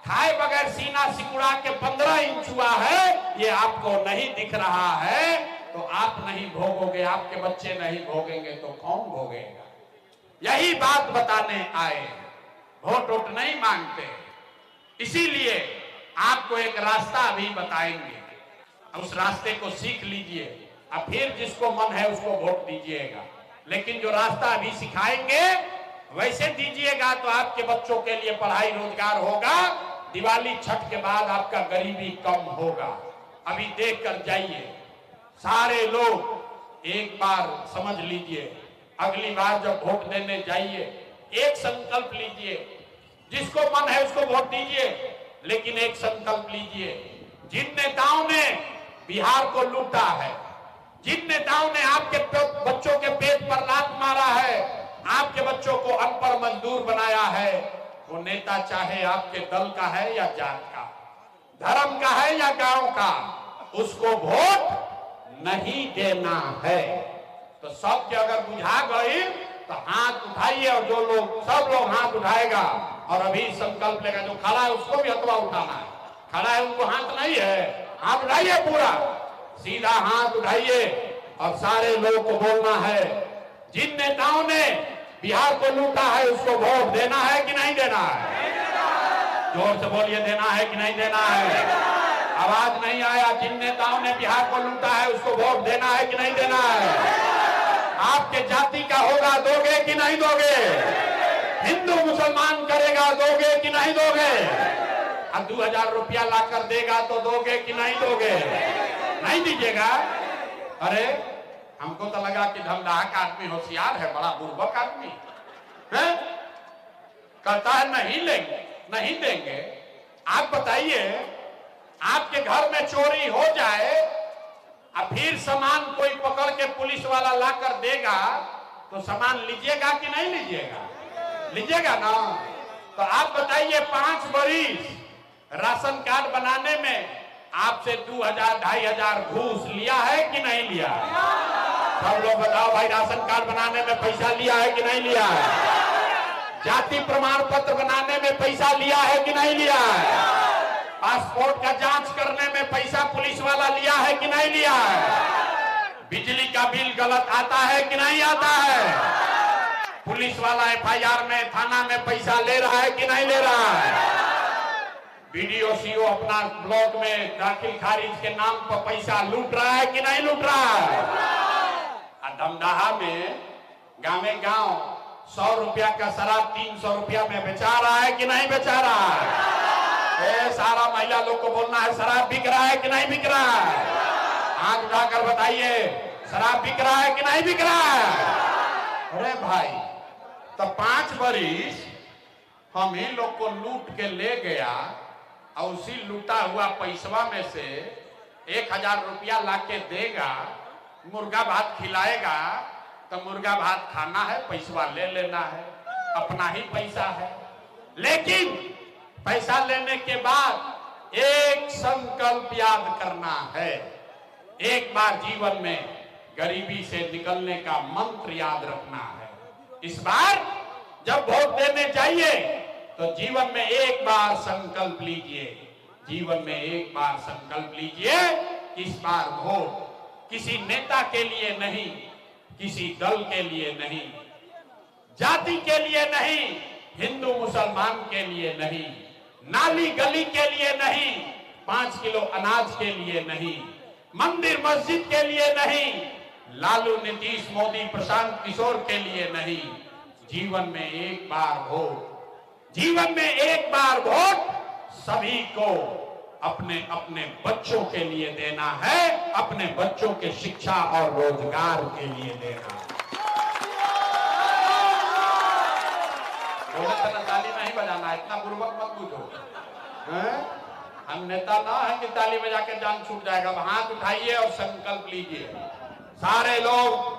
Speaker 4: खाए बगैर सीना सिकुड़ा के 15 इंच हुआ है, ये आपको नहीं दिख रहा है, तो आप नहीं भोगोगे, आपके बच्चे नहीं भोगेंगे तो कौन भोगेगा? यही बात बताने आए, वोट वोट नहीं मांगते। इसीलिए आपको एक रास्ता अभी बताएंगे, उस रास्ते को सीख लीजिए, अब फिर जिसको मन है उसको वोट दीजिएगा। लेकिन जो रास्ता अभी सिखाएंगे वैसे दीजिएगा तो आपके बच्चों के लिए पढ़ाई रोजगार होगा, दिवाली छठ के बाद आपका गरीबी कम होगा। अभी देख कर जाइए, सारे लोग एक बार समझ लीजिए, अगली बार जब वोट देने जाइए एक संकल्प लीजिए, जिसको मन है उसको वोट दीजिए, लेकिन एक संकल्प लीजिए, जिन नेताओं ने बिहार को लूटा है, जिन नेताओं ने आपके बच्चों के पेट पर लात मारा है, आपके बच्चों को अनपढ़ मजदूर बनाया है, वो नेता चाहे आपके दल का है या जात का, धर्म का है या गांव का, उसको वोट नहीं देना है। तो सबके अगर बुझा गई तो हाथ उठाइए, और जो लोग, सब लोग हाथ उठाएगा और अभी संकल्प लेगा। जो खड़ा है उसको भी हथवा उठाना है, खड़ा है उनको हाथ नहीं है, हाथ उठाइए, पूरा सीधा हाथ उठाइए और सारे लोगों को बोलना है, जिन नेताओं ने बिहार को लूटा है उसको वोट देना है कि नहीं देना है? जोर से बोलिए, देना है कि नहीं देना है? आवाज नहीं आया। जिन नेताओं ने बिहार को लूटा है उसको वोट देना है कि नहीं देना है? आपके जाति का होगा, दोगे कि नहीं दोगे? हिंदू हिंदू मुसलमान करेगा, दोगे कि नहीं दोगे? अब 2000 रुपया लाकर देगा तो दोगे कि नहीं दोगे? नहीं दीजिएगा। अरे हमको तो लगा कि धमदाहक आदमी होशियार है, बड़ा बुर्बक आदमी है। कहता है नहीं लेंगे, नहीं देंगे। आप बताइए, आपके घर में चोरी हो जाए और फिर सामान कोई पकड़ के पुलिस वाला लाकर देगा तो सामान लीजिएगा कि नहीं लीजिएगा? लीजिएगा ना। तो आप बताइए, 5 बरिस राशन कार्ड बनाने में आपसे 2000 2500 घूस लिया है कि नहीं लिया? सब लोग बताओ भाई, राशन कार्ड बनाने में पैसा लिया है कि नहीं लिया है? जाति प्रमाण पत्र बनाने में पैसा लिया है कि नहीं लिया है? पासपोर्ट का जांच करने में पैसा पुलिस वाला लिया है कि नहीं लिया है? बिजली का बिल गलत आता है कि नहीं आता है? पुलिस वाला एफआईआर में, थाना में पैसा ले रहा है कि नहीं ले रहा है? बीडीओ सीओ अपना ब्लॉक में दाखिल खारिज के नाम पर पैसा लूट रहा है कि नहीं लूट रहा है? धमदाहा में गांव 100 रुपया का शराब 300 रुपया में बेचा रहा है कि नहीं बेचा रहा है? सारा महिला लोग को बोलना है, शराब बिक रहा है कि नहीं बिक रहा है? आंख उठाकर बताइए, शराब बिक रहा है कि नहीं बिक रहा है? अरे भाई, तो 5 बरिस हम ही लोग को लूट के ले गया और उसी लूटा हुआ पैसवा में से 1000 रुपया लाके देगा, मुर्गा भात खिलाएगा तो मुर्गा भात खाना है, पैसा ले लेना है, अपना ही पैसा है। लेकिन पैसा लेने के बाद एक संकल्प याद करना है, एक बार जीवन में गरीबी से निकलने का मंत्र याद रखना है। इस बार जब वोट देने जाइए तो जीवन में एक बार संकल्प लीजिए, जीवन में एक बार संकल्प लीजिए, इस बार वोट किसी नेता के लिए नहीं, किसी दल के लिए नहीं, जाति के लिए नहीं, हिंदू मुसलमान के लिए नहीं, नाली गली के लिए नहीं, 5 किलो अनाज के लिए नहीं, मंदिर मस्जिद के लिए नहीं, लालू नीतीश मोदी प्रशांत किशोर के लिए नहीं, जीवन में एक बार वोट, जीवन में एक बार वोट सभी को अपने अपने बच्चों के लिए देना है, अपने बच्चों के शिक्षा और रोजगार के लिए देना है। ताली नहीं बजाना, इतना बुर्बक मत बुझो। हम नेता ना है कि ताली बजा के जान छूट जाएगा। हाथ उठाइए और संकल्प लीजिए। सारे लोग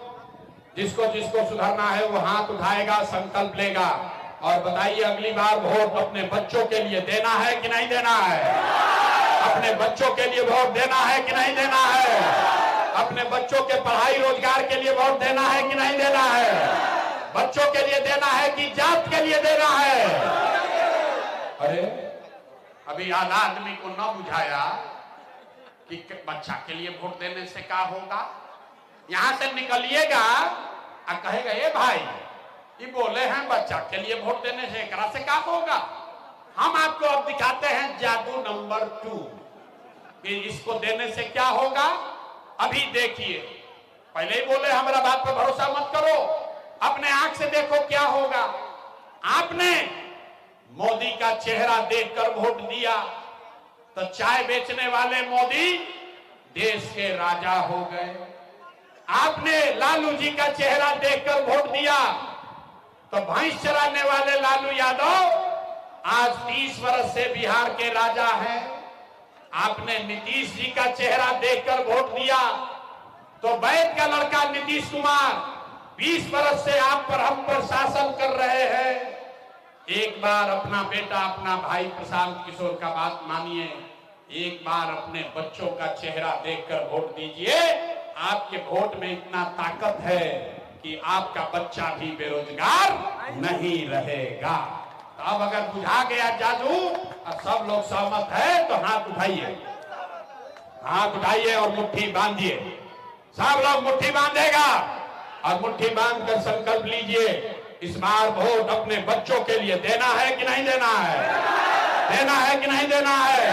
Speaker 4: जिसको जिसको सुधरना है वो हाथ उठाएगा, संकल्प लेगा और बताइए अगली बार वोट अपने बच्चों के लिए देना है कि नहीं देना है? अपने बच्चों के लिए वोट देना है कि नहीं देना है? अपने बच्चों के पढ़ाई रोजगार के लिए वोट देना है कि नहीं देना है? बच्चों के लिए देना है कि जात के लिए देना है? अरे अभी आधा आदमी को न बुझाया कि बच्चा के लिए वोट देने से क्या होगा। यहां से निकलिएगा और कहेगा ये भाई ये बोले हैं बच्चा के लिए वोट देने से एकरा से क्या होगा। हम आपको अब दिखाते हैं जादू नंबर 2 कि इसको देने से क्या होगा। अभी देखिए, पहले ही बोले हमारा बात पर भरोसा मत करो, अपने आंख से देखो क्या होगा। आपने मोदी का चेहरा देखकर वोट दिया तो चाय बेचने वाले मोदी देश के राजा हो गए। आपने लालू जी का चेहरा देखकर वोट दिया तो भैंस चराने वाले लालू यादव आज 30 वर्ष से बिहार के राजा हैं। आपने नीतीश जी का चेहरा देखकर वोट दिया तो वैद का लड़का नीतीश कुमार 20 वर्ष से आप पर हम पर शासन कर रहे हैं। एक बार अपना बेटा अपना भाई प्रशांत किशोर का बात मानिए, एक बार अपने बच्चों का चेहरा देखकर वोट दीजिए। आपके वोट में इतना ताकत है कि आपका बच्चा भी बेरोजगार नहीं रहेगा। तो अब अगर बुझा गया जादू और सब लोग सहमत है तो हाथ उठाइए, हाथ उठाइए और मुट्ठी बांधिए। सब लोग मुट्ठी बांधेगा और मुट्ठी बांधकर संकल्प लीजिए, इस बार वोट अपने बच्चों के लिए देना है कि नहीं देना है? देना है कि नहीं देना है?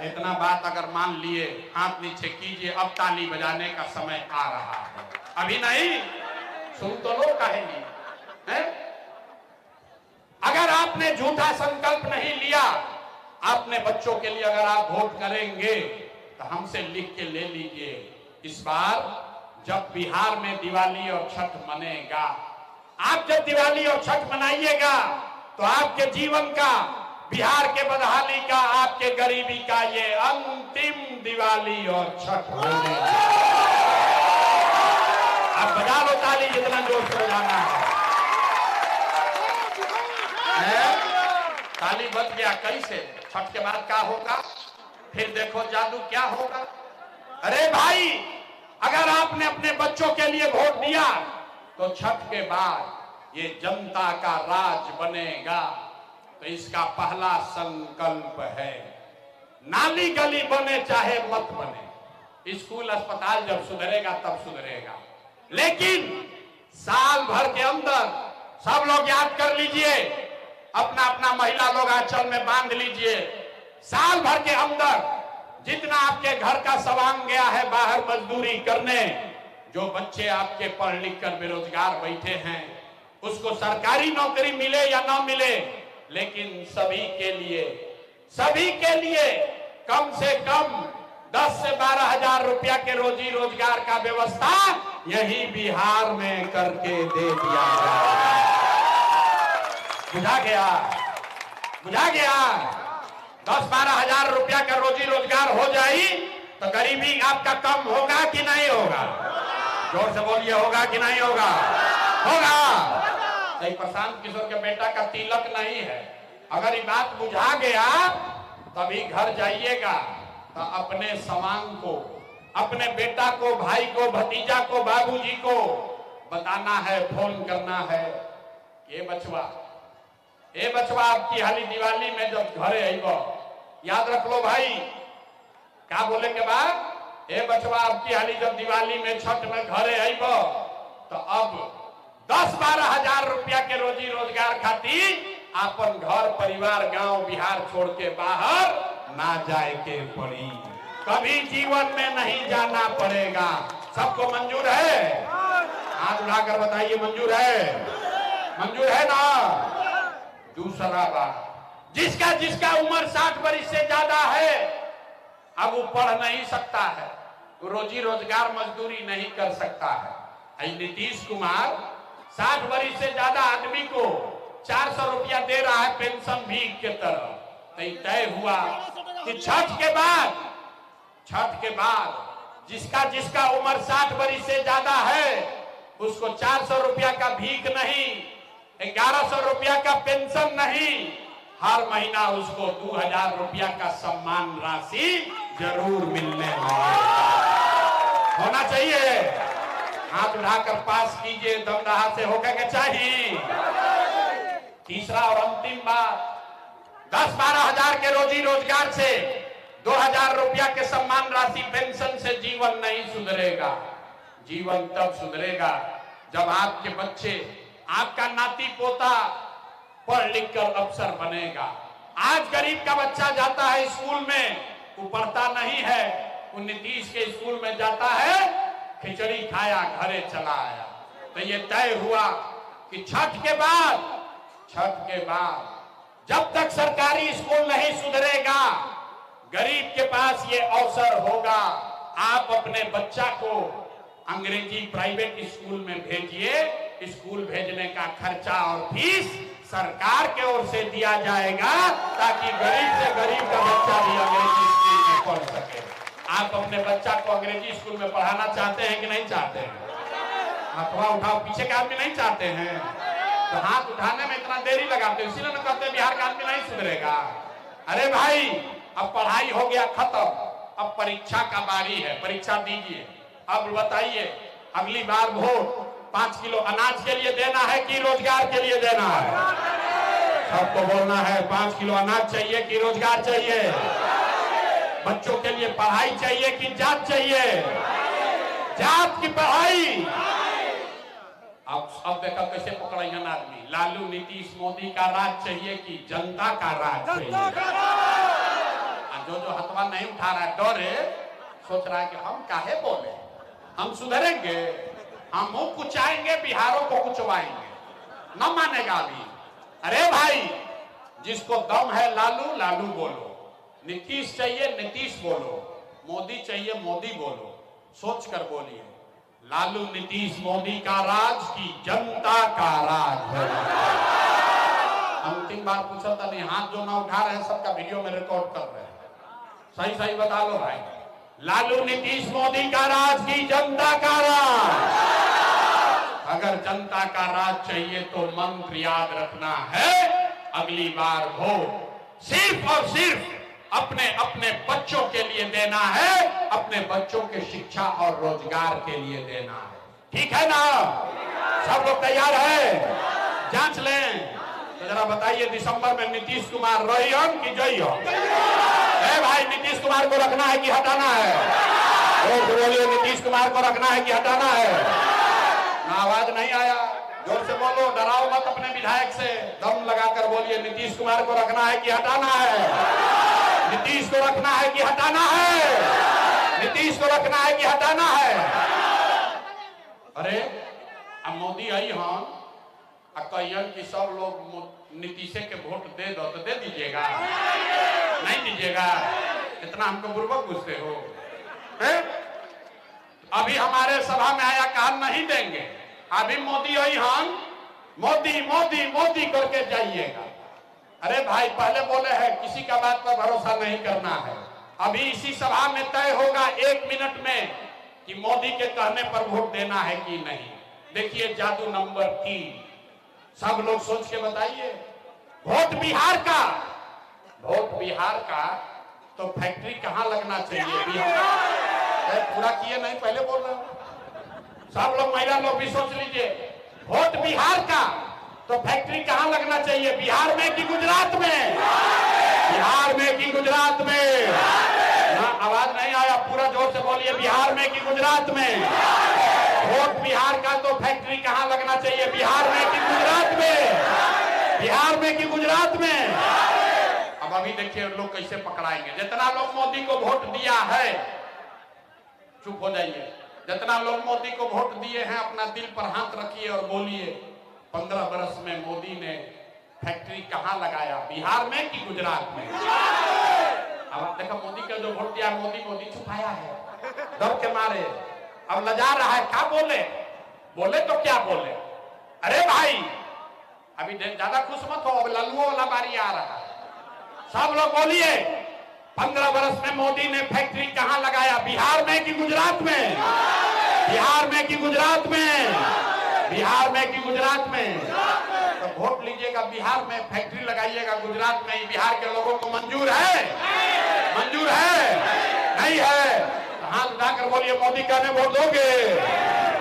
Speaker 4: इतना बात अगर मान लिए, हाथ नीचे कीजिए। अब ताली बजाने का समय आ रहा है। अभी नहीं, सुन तो लो कहेंगे हैं? अगर आपने झूठा संकल्प नहीं लिया, अपने बच्चों के लिए अगर आप वोट करेंगे तो हमसे लिख के ले लीजिए, इस बार जब बिहार में दिवाली और छठ मनेगा, आप जब दिवाली और छठ मनाइएगा तो आपके जीवन का, बिहार के बदहाली का, आपके गरीबी का ये अंतिम दिवाली और छठ होने। अब बजा लो ताली जितना जोर से बजाना है। ताली बज गया, कैसे? छठ के बाद क्या होगा? फिर देखो जादू क्या होगा। अरे भाई, अगर आपने अपने बच्चों के लिए वोट दिया तो छठ के बाद ये जनता का राज बनेगा। तो इसका पहला संकल्प है, नाली गली बने चाहे मत बने, स्कूल अस्पताल जब सुधरेगा तब सुधरेगा, लेकिन साल भर के अंदर सब लोग याद कर लीजिए, अपना अपना महिला लोग आंचल में बांध लीजिए, साल भर के अंदर जितना आपके घर का सवांग गया है बाहर मजदूरी करने, जो बच्चे आपके पढ़ लिख कर बेरोजगार बैठे हैं, उसको सरकारी नौकरी मिले या ना मिले, लेकिन सभी के लिए कम से कम 10 से 12 हजार रुपया के रोजी रोजगार का व्यवस्था यही बिहार में करके दे दिया जाए। बुझा गया 10-12 हजार रुपया का रोजी रोजगार हो जाए तो गरीबी आपका कम होगा कि नहीं होगा? जोर से बोलिए, होगा कि नहीं होगा? होगा। नहीं, प्रशांत किशोर के बेटा का तिलक नहीं है, अगर ये बात बुझा गया तभी घर जाइएगा तो अपने सवांग को, अपने बेटा को, भाई को, भतीजा को, बाबूजी को बताना है, फोन करना है, ये बचवा आपकी हाली दिवाली में जब घरे आइबो, याद रख लो भाई, क्या बोले के बाद, ए बचवा आपकी हाली जब दिवाली में छठ में घरे आइबो तो अब 10-12 हजार रुपया के रोजी रोजगार खातिर अपन घर परिवार गांव बिहार छोड़ के बाहर ना जाए के पड़ी, कभी जीवन में नहीं जाना पड़ेगा। सबको मंजूर है? हाथ उठाकर बताइए, मंजूर है ना? दूसरा बात, जिसका उम्र 60 वर्ष से ज्यादा है, अब वो पढ़ नहीं सकता है, तो रोजी रोजगार मजदूरी नहीं कर सकता है। नीतीश कुमार 60 वर्ष से ज्यादा आदमी को 400 रुपया दे रहा है पेंशन भीख के तरह। तो तय हुआ कि छठ के बाद जिसका उम्र 60 वर्ष से ज्यादा है उसको 400 रुपया का भीख नहीं, 1100 रुपया का पेंशन नहीं, हर महीना उसको 2000 रुपया का सम्मान राशि जरूर मिलने होना चाहिए। हाथ उठाकर पास कीजिए, दमदाहा से होकर के चाहिए। तीसरा और अंतिम बात, 10-12 हजार के रोजी रोजगार से 2000 रुपया के सम्मान राशि पेंशन से जीवन नहीं सुधरेगा। जीवन तब सुधरेगा जब आपके बच्चे, आपका नाती पोता पढ़ लिख कर अफसर बनेगा। आज गरीब का बच्चा जाता है स्कूल में, वो पढ़ता नहीं है, वो नीतीश के स्कूल में जाता है, खिचड़ी खाया घरे चला आया। तो ये तय हुआ कि छठ के बाद जब तक सरकारी स्कूल नहीं सुधरेगा, गरीब के पास ये अवसर होगा, आप अपने बच्चा को अंग्रेजी प्राइवेट स्कूल में भेजिए, स्कूल भेजने का खर्चा और फीस सरकार के ओर से दिया जाएगा, ताकि गरीब से गरीब का बच्चा भी अंग्रेजी स्कूल में पढ़ सके। आप अपने बच्चा को अंग्रेजी स्कूल में पढ़ाना चाहते हैं कि नहीं चाहते हैं? हाथवा उठाओ, पीछे के आदमी नहीं चाहते हैं तो हाथ उठाने में इतना देरी लगाते हैं, इसीलिए कहते हैं बिहार का आदमी नहीं सुधरेगा। अरे भाई, अब पढ़ाई हो गया खत्म, अब परीक्षा का बारी है, परीक्षा दीजिए। अब बताइए, अगली बार वोट 5 किलो अनाज के लिए देना है कि रोजगार के लिए देना है? सबको बोलना है, 5 किलो अनाज चाहिए कि रोजगार चाहिए? बच्चों के लिए पढ़ाई चाहिए कि जात चाहिए? जात की पढ़ाई। अब देखो कैसे पकड़ेंगे आदमी, लालू नीतीश मोदी का राज चाहिए कि जनता का राज चाहिए? जो हथवा नहीं उठा रहा है, डरे, सोच रहा है कि हम काहे बोले, हम सुधरेंगे, हम मुंह कुचाएंगे, बिहारों को कुचवाएंगे, न मानेगा अभी। अरे भाई, जिसको दम है लालू लालू बोलो, नीतीश चाहिए नीतीश बोलो, मोदी चाहिए मोदी बोलो, सोच कर बोलिए। लालू नीतीश मोदी का राज की जनता का राज है। अंतिम बार पूछा था नहीं, हाथ जो ना उठा रहे हैं सबका वीडियो में रिकॉर्ड कर रहे हैं, सही सही बता लो भाई। लालू नीतीश मोदी का राज की जनता का राज। अगर जनता का राज चाहिए तो मंत्र याद रखना है, अगली बार वोट सिर्फ और सिर्फ अपने अपने बच्चों के लिए देना है, अपने बच्चों के शिक्षा और रोजगार के लिए देना है। ठीक है ना? सब लोग तैयार है? जांच लें तो जरा बताइए, दिसंबर में नीतीश कुमार रही हम कि जई हम? भाई, नीतीश कुमार को रखना है कि हटाना है? जोर से बोलिए, नीतीश कुमार को रखना है कि हटाना है? ना आवाज नहीं आया, जोर से बोलो, डराओ मत अपने विधायक से, दम लगाकर बोलिए, नीतीश कुमार को रखना है कि हटाना है? नीतीश को रखना है कि हटाना है? नीतीश को रखना है कि हटाना है? अरे अब मोदी आई हम कहियन कि सब लोग नीतीशे के वोट दे दो, तो दे दीजिएगा? नहीं दीजिएगा? इतना हमको बुर्बक पूछते हो? अभी हमारे सभा में आया, कहा नहीं देंगे। अभी मोदी आई हम मोदी मोदी मोदी करके जाइएगा। अरे भाई, पहले बोले हैं किसी का बात पर भरोसा नहीं करना है। अभी इसी सभा में तय होगा 1 मिनट में कि मोदी के कहने पर वोट देना है कि नहीं। देखिए जादू नंबर 3, सब लोग सोच के बताइए। वोट बिहार का, वोट बिहार का तो फैक्ट्री कहां लगना चाहिए? बिहार पूरा किए नहीं, पहले बोल रहा हूं। सब लोग, महिला लोग भी सोच लीजिए, वोट बिहार का तो फैक्ट्री कहां लगना चाहिए? बिहार में कि गुजरात में? बिहार में कि गुजरात में? ना आवाज नहीं आया, पूरा जोर से बोलिए, बिहार में कि गुजरात में? वोट बिहार का तो फैक्ट्री कहां लगना चाहिए? बिहार में कि गुजरात में? बिहार में कि गुजरात में? अब अभी देखिए लोग कैसे पकड़ाएंगे। जितना लोग मोदी को वोट दिया है, चुप हो जाइए। जितना लोग मोदी को वोट दिए हैं, अपना दिल पर हाथ रखिए और बोलिए, 15 बरस में मोदी ने फैक्ट्री कहां लगाया? बिहार में कि गुजरात में? अब आप देखो, मोदी का जो वोट दिया, मोदी मोदी छुपाया है डर के मारे, अब लजा रहा है। क्या बोले? बोले तो क्या बोले? अरे भाई, अभी ज्यादा खुश मत हो, अब लल्लुओं वाला बारी आ रहा है। सब लोग बोलिए, 15 बरस में मोदी ने फैक्ट्री कहां लगाया? बिहार में कि गुजरात में? बिहार में कि गुजरात में? बिहार में कि गुजरात में? तो वोट लीजिएगा, बिहार में फैक्ट्री लगाइएगा, गुजरात में ही। बिहार के लोगों को मंजूर है? मंजूर है? नहीं है? हाथ उठाकर बोलिए, मोदी कहने वोट दोगे?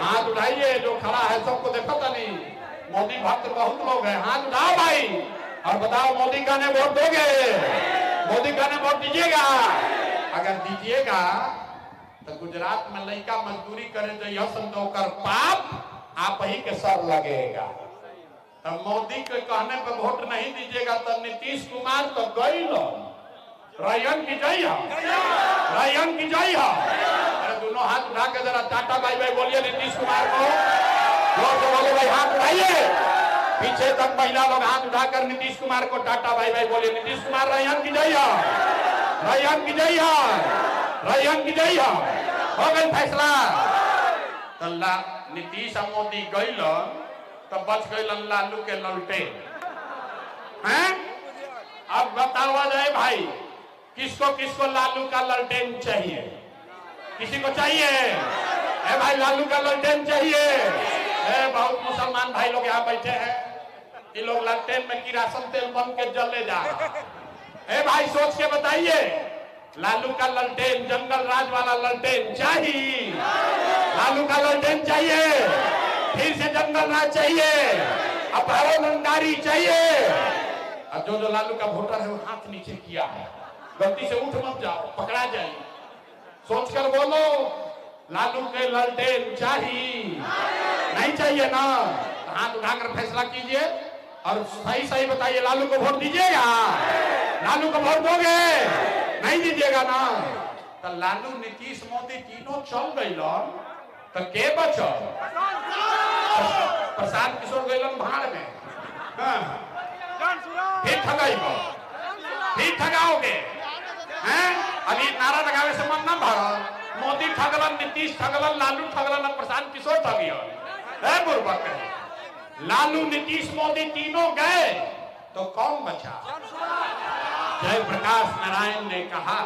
Speaker 4: हाथ उठाइए, जो खड़ा है सबको देखो तो नहीं, मोदी भक्त बहुत लोग हैं, हाथ उठाओ भाई और बताओ, मोदी कहने वोट दोगे? मोदी कहने वोट दीजिएगा? अगर दीजिएगा तो गुजरात में लड़का मजदूरी करे तो यह संतोकर पाप आप ही के सर लगेगा। तो मोदी के कहने पर वोट नहीं दीजिएगा तो नीतीश कुमार तो गई लो, रयन की जय हो, रयन की जय हो। अरे दोनों हाथ उठा के जरा टाटा बाई बाई बोलिए नीतीश कुमार को, जोर से बोलो भाई, हाथ उठाइए। पीछे तक महिला लोग हाथ उठाकर नीतीश कुमार को टाटा बाई बाई बोलिए। नीतीश कुमार रयन की जय हो, रयन की जय हो, रयन की जय हो। हो गई फैसला। तो नीतीश और मोदी गई तो बच गई लालू के ललटे हैं। अब बताओ जाए भाई, किसको किसको लालू का ललटेन चाहिए? किसी को चाहिए? ए भाई, लालू का ललटेन चाहिए? बहुत मुसलमान भाई लोग यहाँ बैठे हैं, ये लोग ललटेन में किरासन तेल बन के जले जा रहा। भाई सोच के बताइए, लालू का ललटेन, जंगल राज वाला ललटेन चाहिए? लालू का ललटेन चाहिए? फिर से जंगल राज चाहिए? अपहरणकारी चाहिए? और जो लालू का वोटर है वो हाथ नीचे किया है, गलती से उठ मत जाओ, पकड़ा जाए। सोचकर बोलो, लालू के ललटेन चाहिए? नहीं चाहिए ना? हाथ उठाकर फैसला कीजिए और सही सही बताइए, लालू को वोट दीजिएगा? लालू को वोट दोगे? नहीं दीजिएगा ना? तो लालू, नीतीश, मोदी तीनों चल गई तो के बचल? प्रशांत किशोर गइलन भाड़ में। फिर ठगाई को फिर ठगाओगे हैं? अभी नारा लगावे से मन ना भरल। मोदी ठगलन, नीतीश ठगलन, लालू ठगलन, प्रशांत किशोर ठगियन। बुर्बक लालू नीतीश मोदी तीनों गए तो कौन बचा? जयप्रकाश नारायण ने कहा,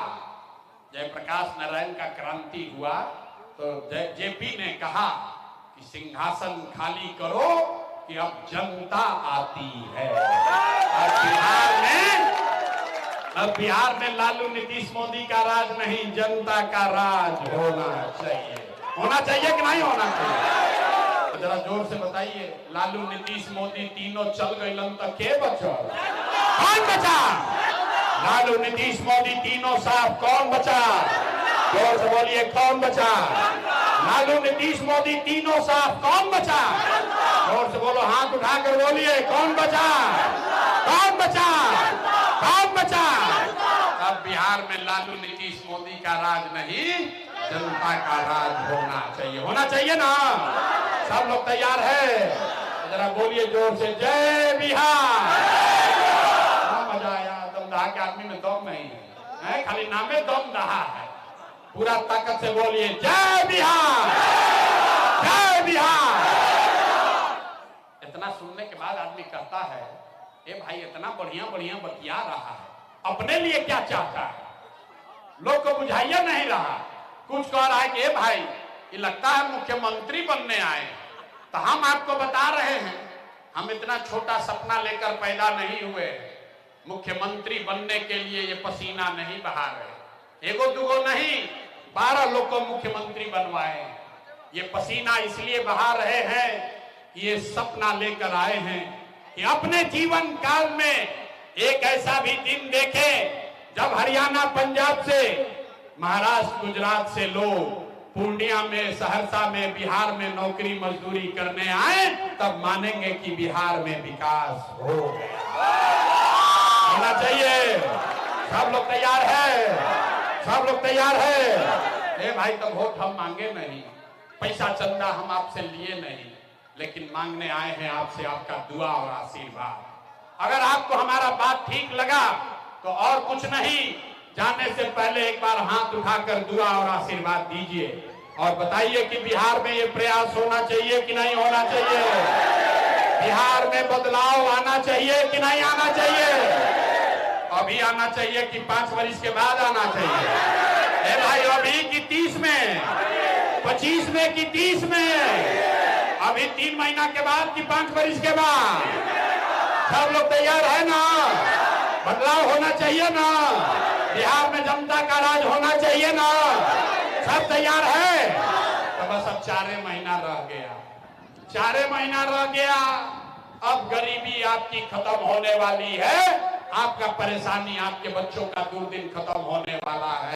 Speaker 4: जयप्रकाश नारायण का क्रांति हुआ तो जेपी ने कहा कि सिंहासन खाली करो कि अब जनता आती है। अब बिहार में लालू नीतीश मोदी का राज नहीं, जनता का राज होना चाहिए। होना चाहिए कि नहीं होना चाहिए? तो जरा जोर से बताइए, लालू नीतीश मोदी तीनों चल गए तो के बचल? कौन बचा? लालू नीतीश मोदी तीनों साफ, कौन बचा? जोर से बोलिए, कौन बचा? लालू नीतीश मोदी तीनों साफ, कौन बचा? जोर से बोलो, हाथ उठाकर बोलिए, कौन बचा? कौन बचा? कौन बचा? अब बिहार में लालू नीतीश मोदी का राज नहीं, जनता का राज होना चाहिए। होना चाहिए ना? सब लोग तैयार है? जरा बोलिए जोर से, जय बिहार। मजा आया। दम दहा के आदमी में दम नहीं है, खाली नामे दम दहा है। पूरा ताकत से बोलिए, जय बिहार, जय बिहार। इतना सुनने के बाद आदमी कहता है, ए भाई इतना बढ़िया बढ़िया बतिया रहा है, अपने लिए क्या चाहता है? लोग को बुझाइए नहीं रहा। कुछ कह रहा है कि ए भाई ये लगता है मुख्यमंत्री बनने आए। तो हम आपको बता रहे हैं, हम इतना छोटा सपना लेकर पैदा नहीं हुए। मुख्यमंत्री बनने के लिए ये पसीना नहीं बहा रहे, एगो दुगो नहीं, 12 लोग को मुख्यमंत्री बनवाए। ये पसीना इसलिए बहा रहे हैं कि ये सपना लेकर आए हैं कि अपने जीवन काल में एक ऐसा भी दिन देखें जब हरियाणा, पंजाब से, महाराष्ट्र, गुजरात से लोग पूर्णिया में, सहरसा में, बिहार में नौकरी मजदूरी करने आए, तब मानेंगे कि बिहार में विकास होना चाहिए। सब लोग तैयार है? सब लोग तैयार है? ए भाई, तो वोट हम मांगे नहीं, पैसा चंदा हम आपसे लिए नहीं, लेकिन मांगने आए हैं आपसे आपका दुआ और आशीर्वाद। अगर आपको हमारा बात ठीक लगा तो और कुछ नहीं, जाने से पहले एक बार हाथ उठाकर दुआ और आशीर्वाद दीजिए और बताइए कि बिहार में ये प्रयास होना चाहिए कि नहीं होना चाहिए? बिहार में बदलाव आना चाहिए कि नहीं आना चाहिए? अभी आना चाहिए कि 5 वर्ष के बाद आना चाहिए? ए भाई, अभी की 30 में, 25 में कि 30 में? अभी 3 महीना के बाद कि 5 वर्ष के बाद? सब लोग तैयार है ना? बदलाव होना चाहिए ना? बिहार में जनता का राज होना चाहिए ना? सब तैयार है? तो बस अब 4 महीना रह गया, 4 महीना रह गया। अब गरीबी आपकी खत्म होने वाली है, आपका परेशानी, आपके बच्चों का दुर्दिन खत्म होने वाला है।